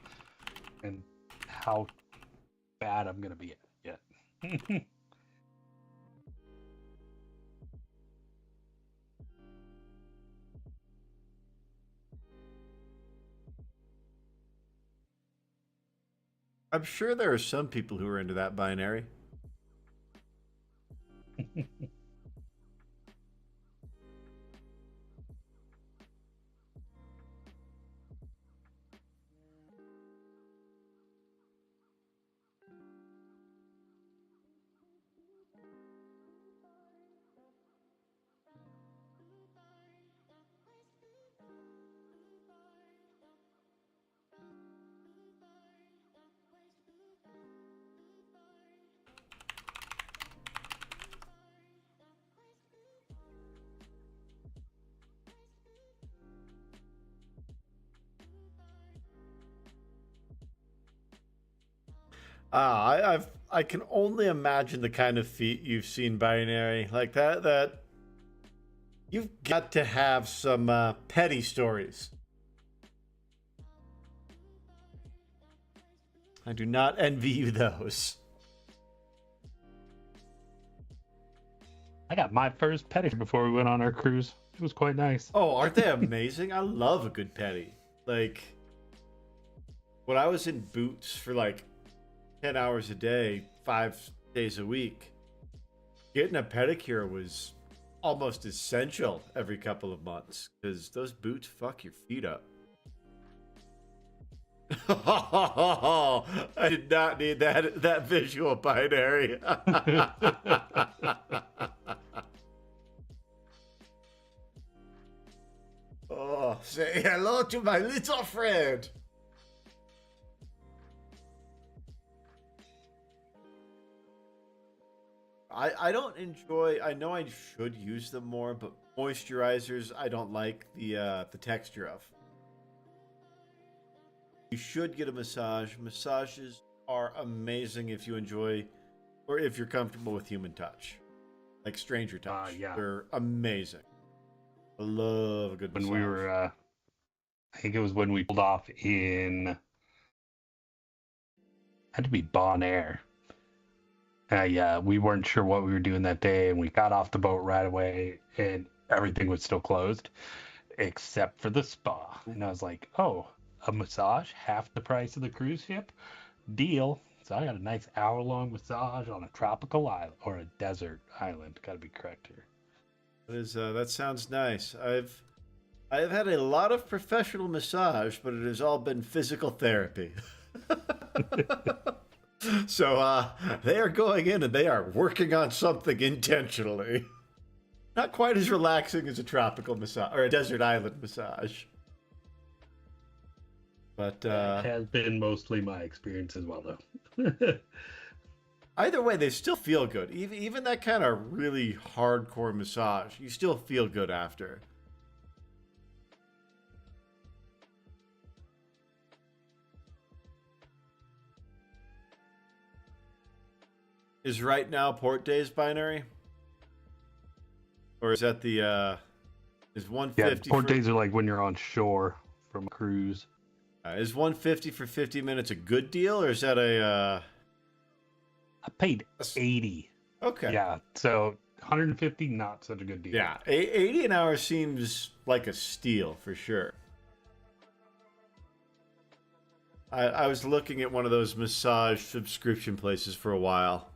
and how bad I'm gonna be at yet. I'm sure there are some people who are into that binary. I can only imagine the kind of feat you've seen binary like that. You've got to have some petty stories. I do not envy you those. I got my first petty before we went on our cruise. It was quite nice. Oh, aren't they amazing? I love a good petty. Like, when I was in boots for like 10 hours a day, 5 days a week, getting a pedicure was almost essential every couple of months because those boots fuck your feet up. I did not need that visual binary. Oh, say hello to my little friend. I don't enjoy. I know I should use them more, but moisturizers I don't like the texture of. You should get a massage. Massages are amazing if you enjoy or if you're comfortable with human touch. Like stranger touch. Yeah. They're amazing. I love a good When massage. we were, I think it was when we pulled off in, had to be Bon Air. Yeah, we weren't sure what we were doing that day, and we got off the boat right away, and everything was still closed, except for the spa. And I was like, oh, a massage, half the price of the cruise ship? Deal. So I got a nice hour-long massage on a tropical island, or a desert island, gotta be correct here. That sounds nice. I've had a lot of professional massage, but it has all been physical therapy. So they are going in and they are working on something intentionally. Not quite as relaxing as a tropical massage or a desert island massage. But That has been mostly my experience as well, though. Either way, they still feel good. Even that kind of really hardcore massage, you still feel good after. Is right now Port Days binary? Or is that the is 150? Yeah, Port Days are like when you're on shore from a cruise. Is 150 for 50 minutes a good deal, or is that a I paid 80. Okay. Yeah, so 150, not such a good deal. Yeah, 80 an hour seems like a steal for sure. I was looking at one of those massage subscription places for a while.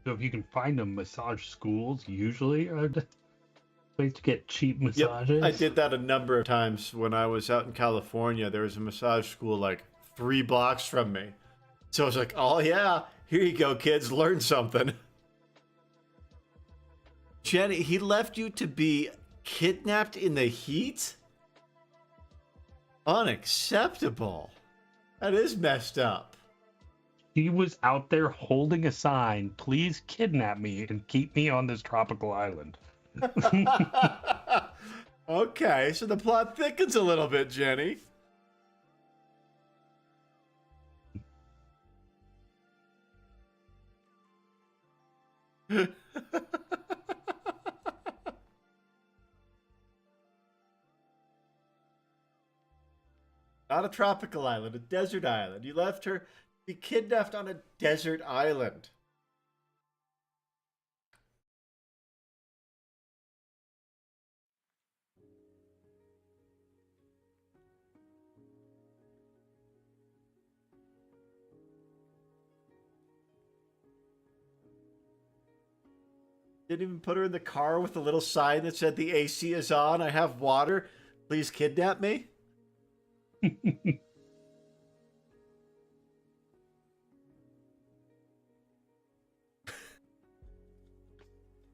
So if you can find them, massage schools usually are the place to get cheap Yep, massages. I did that a number of times when I was out in California. There was a massage school like 3 blocks from me. So I was like, oh yeah, here you go, kids, learn something. Jenny, he left you to be kidnapped in the heat? Unacceptable. That is messed up. He was out there holding a sign, please kidnap me and keep me on this tropical island. Okay, so the plot thickens a little bit, Jenny. Not a tropical island, a desert island. You left her to be kidnapped on a desert island. Didn't even put her in the car with a little sign that said the AC is on, I have water, please kidnap me?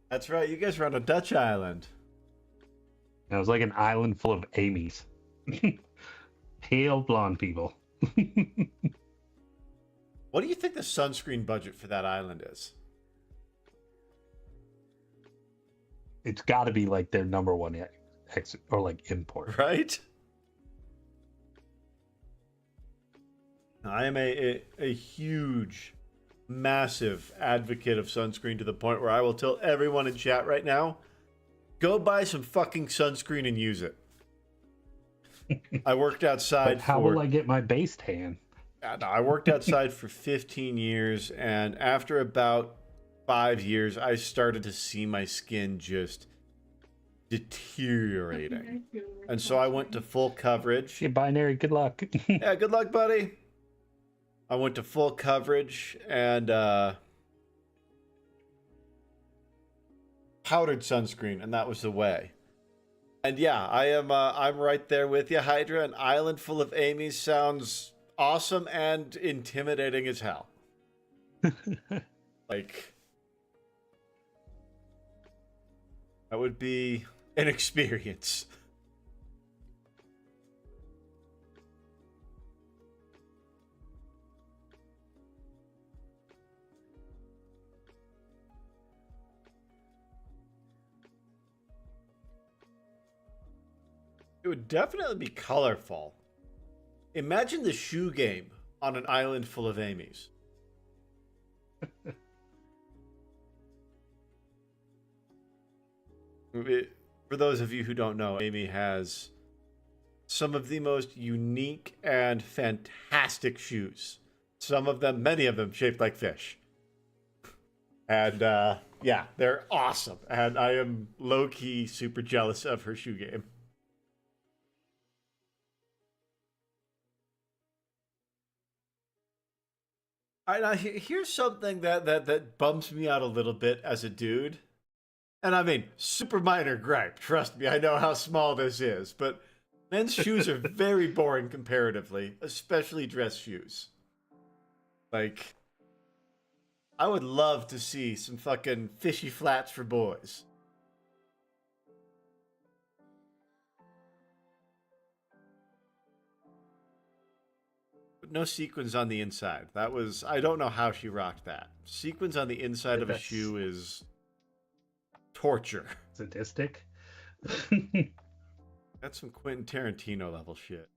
That's right, you guys were on a Dutch island. It was like an island full of Amy's. Pale blonde people. What do you think the sunscreen budget for that island is? It's got to be like their number one or like import. Right? I am a huge, massive advocate of sunscreen to the point where I will tell everyone in chat right now, go buy some fucking sunscreen and use it. I worked outside But how will I get my base tan? I worked outside for 15 years, and after about 5 years, I started to see my skin just deteriorating. And so I went to full coverage. Hey, Binary, good luck. Yeah, good luck, buddy. I went to full coverage and powdered sunscreen, and that was the way. And yeah, I'm right there with you, Hydra. An island full of Amy's sounds awesome and intimidating as hell. Like, that would be an experience. It would definitely be colorful. Imagine the shoe game on an island full of Amy's. For those of you who don't know, Amy has some of the most unique and fantastic shoes. Some of them, many of them, shaped like fish. And yeah, they're awesome. And I am low-key super jealous of her shoe game. Here's something that bumps me out a little bit as a dude. And I mean, super minor gripe. Trust me, I know how small this is. But men's shoes are very boring comparatively, especially dress shoes. Like, I would love to see some fucking fishy flats for boys. But no sequins on the inside. That was, I don't know how she rocked that. Sequins on the inside of a shoe is torture. Sadistic. That's some Quentin Tarantino level shit.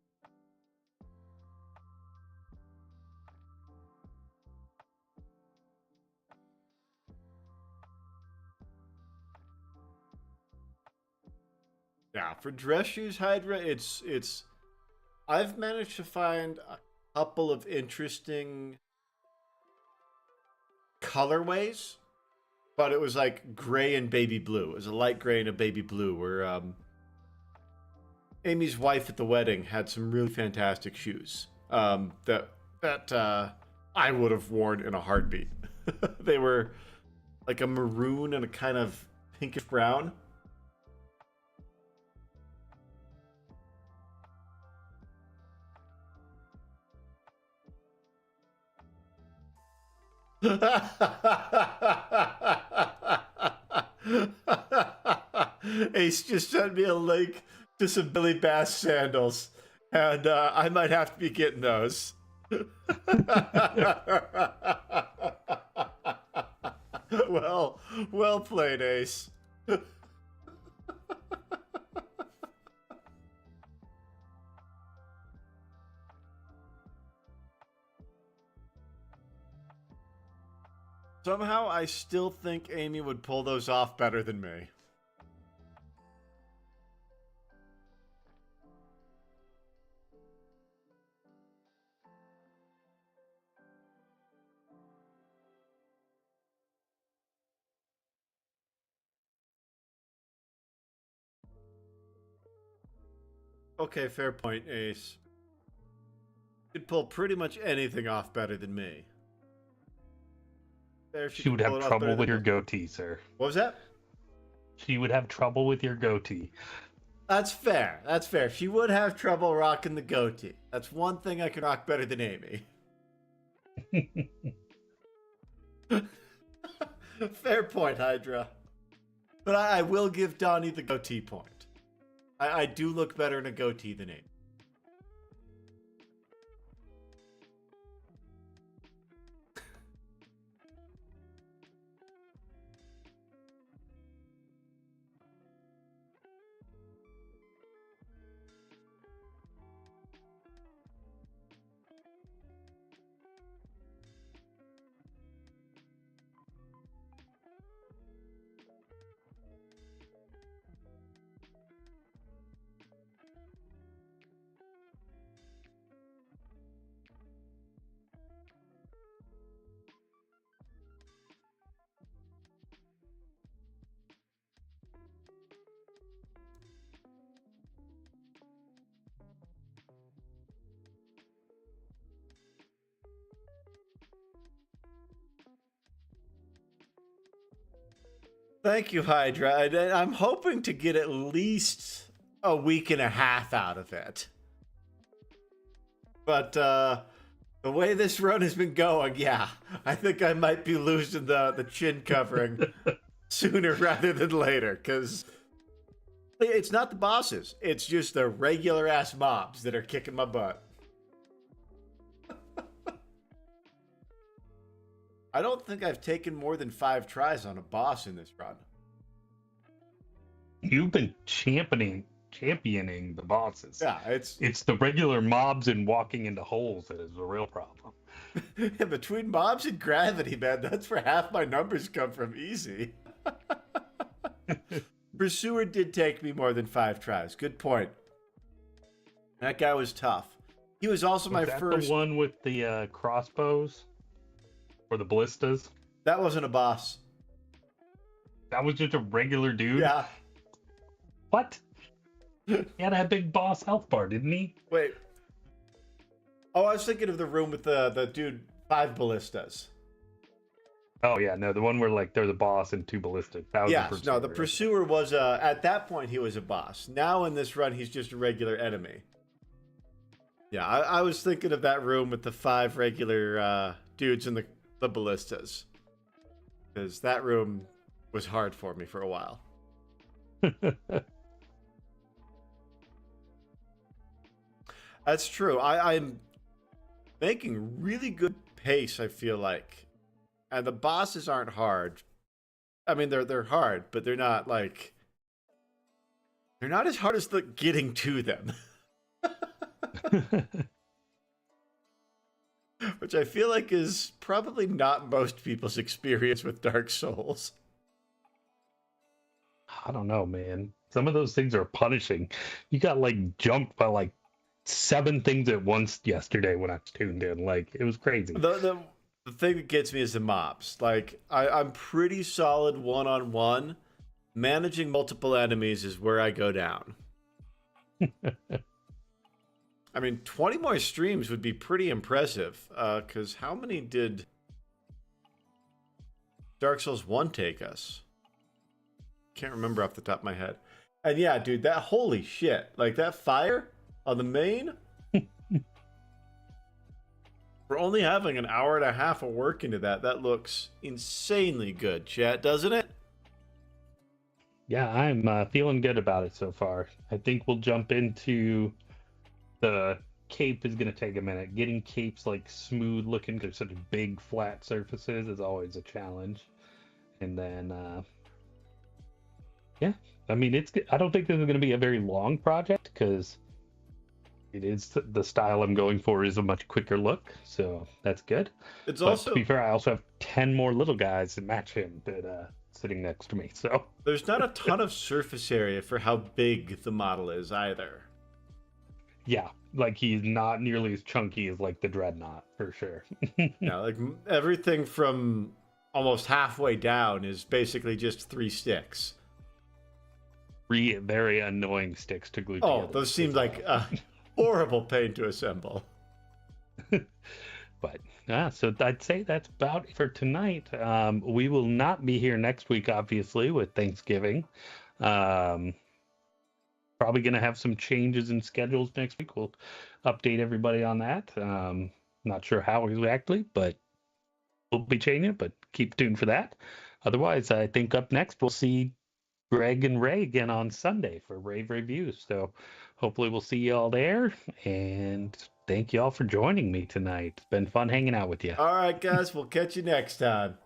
Yeah, for dress shoes, Hydra, it's I've managed to find a couple of interesting colorways, but it was like gray and baby blue. It was a light gray and a baby blue, where Amy's wife at the wedding had some really fantastic shoes that I would have worn in a heartbeat. They were like a maroon and a kind of pinkish brown. Ace just sent me a link to some Billy Bass sandals, and I might have to be getting those. Well played, Ace. Somehow, I still think Amy would pull those off better than me. Okay, fair point, Ace. You'd pull pretty much anything off better than me. There, she would have trouble with your goatee, sir. What was that? She would have trouble with your goatee. That's fair. That's fair. She would have trouble rocking the goatee. That's one thing I can rock better than Amy. Fair point, Hydra. But I will give Donnie the goatee point. I do look better in a goatee than Amy. Thank you, Hydra. I'm hoping to get at least a week and a half out of it. But the way this run has been going, yeah, I think I might be losing the chin covering sooner rather than later, because it's not the bosses. It's just the regular-ass mobs that are kicking my butt. I don't think I've taken more than 5 tries on a boss in this run. You've been championing the bosses. Yeah, it's the regular mobs and walking into holes that is the real problem. Yeah, between mobs and gravity, man, that's where half my numbers come from. Easy. Pursuer did take me more than 5 tries. Good point. That guy was tough. He was also my first. The one with the crossbows? Or the ballistas? That wasn't a boss. That was just a regular dude? Yeah. What? He had a big boss health bar, didn't he? Wait. Oh, I was thinking of the room with the dude, 5 ballistas. Oh, yeah, no, the one where, like, there's a boss and 2 ballistas. That was yes, the Pursuer. No, the Pursuer was, at that point, he was a boss. Now, in this run, he's just a regular enemy. Yeah, I was thinking of that room with the 5 regular dudes and the ballistas, because that room was hard for me for a while. That's true. I'm making really good pace, I feel like, and the bosses aren't hard. I mean, they're hard, but they're not like, they're not as hard as the getting to them. Which I feel like is probably not most people's experience with Dark Souls. I don't know, man. Some of those things are punishing. You got, like, jumped by, like, 7 things at once yesterday when I tuned in. Like, it was crazy. The thing that gets me is the mobs. Like, I'm pretty solid one-on-one. Managing multiple enemies is where I go down. I mean, 20 more streams would be pretty impressive, because how many did Dark Souls 1 take us? Can't remember off the top of my head. And yeah, dude, that holy shit. Like that fire on the main. We're only having an hour and a half of work into that. That looks insanely good, chat, doesn't it? Yeah, I'm feeling good about it so far. I think we'll jump into the cape is going to take a minute. Getting capes like smooth looking, they're such big flat surfaces is always a challenge. And then, yeah, I mean, I don't think this is going to be a very long project because it is the style I'm going for is a much quicker look. So that's good. It's But also, to be fair, I also have 10 more little guys that match him that sitting next to me. So there's not a ton of surface area for how big the model is either. yeah, like he's not nearly as chunky as like the Dreadnought for sure. Yeah, like everything from almost halfway down is basically just 3 sticks. 3 very annoying sticks to glue together. Oh, those seem like a horrible pain to assemble. But yeah, so I'd say that's about it for tonight. We will not be here next week, obviously, with Thanksgiving. Probably going to have some changes in schedules next week. We'll update everybody on that. Not sure how exactly, but we'll be changing it, but keep tuned for that. Otherwise, I think up next we'll see Greg and Ray again on Sunday for Rave Reviews. So hopefully we'll see you all there. And thank you all for joining me tonight. It's been fun hanging out with you. All right, guys, we'll catch you next time.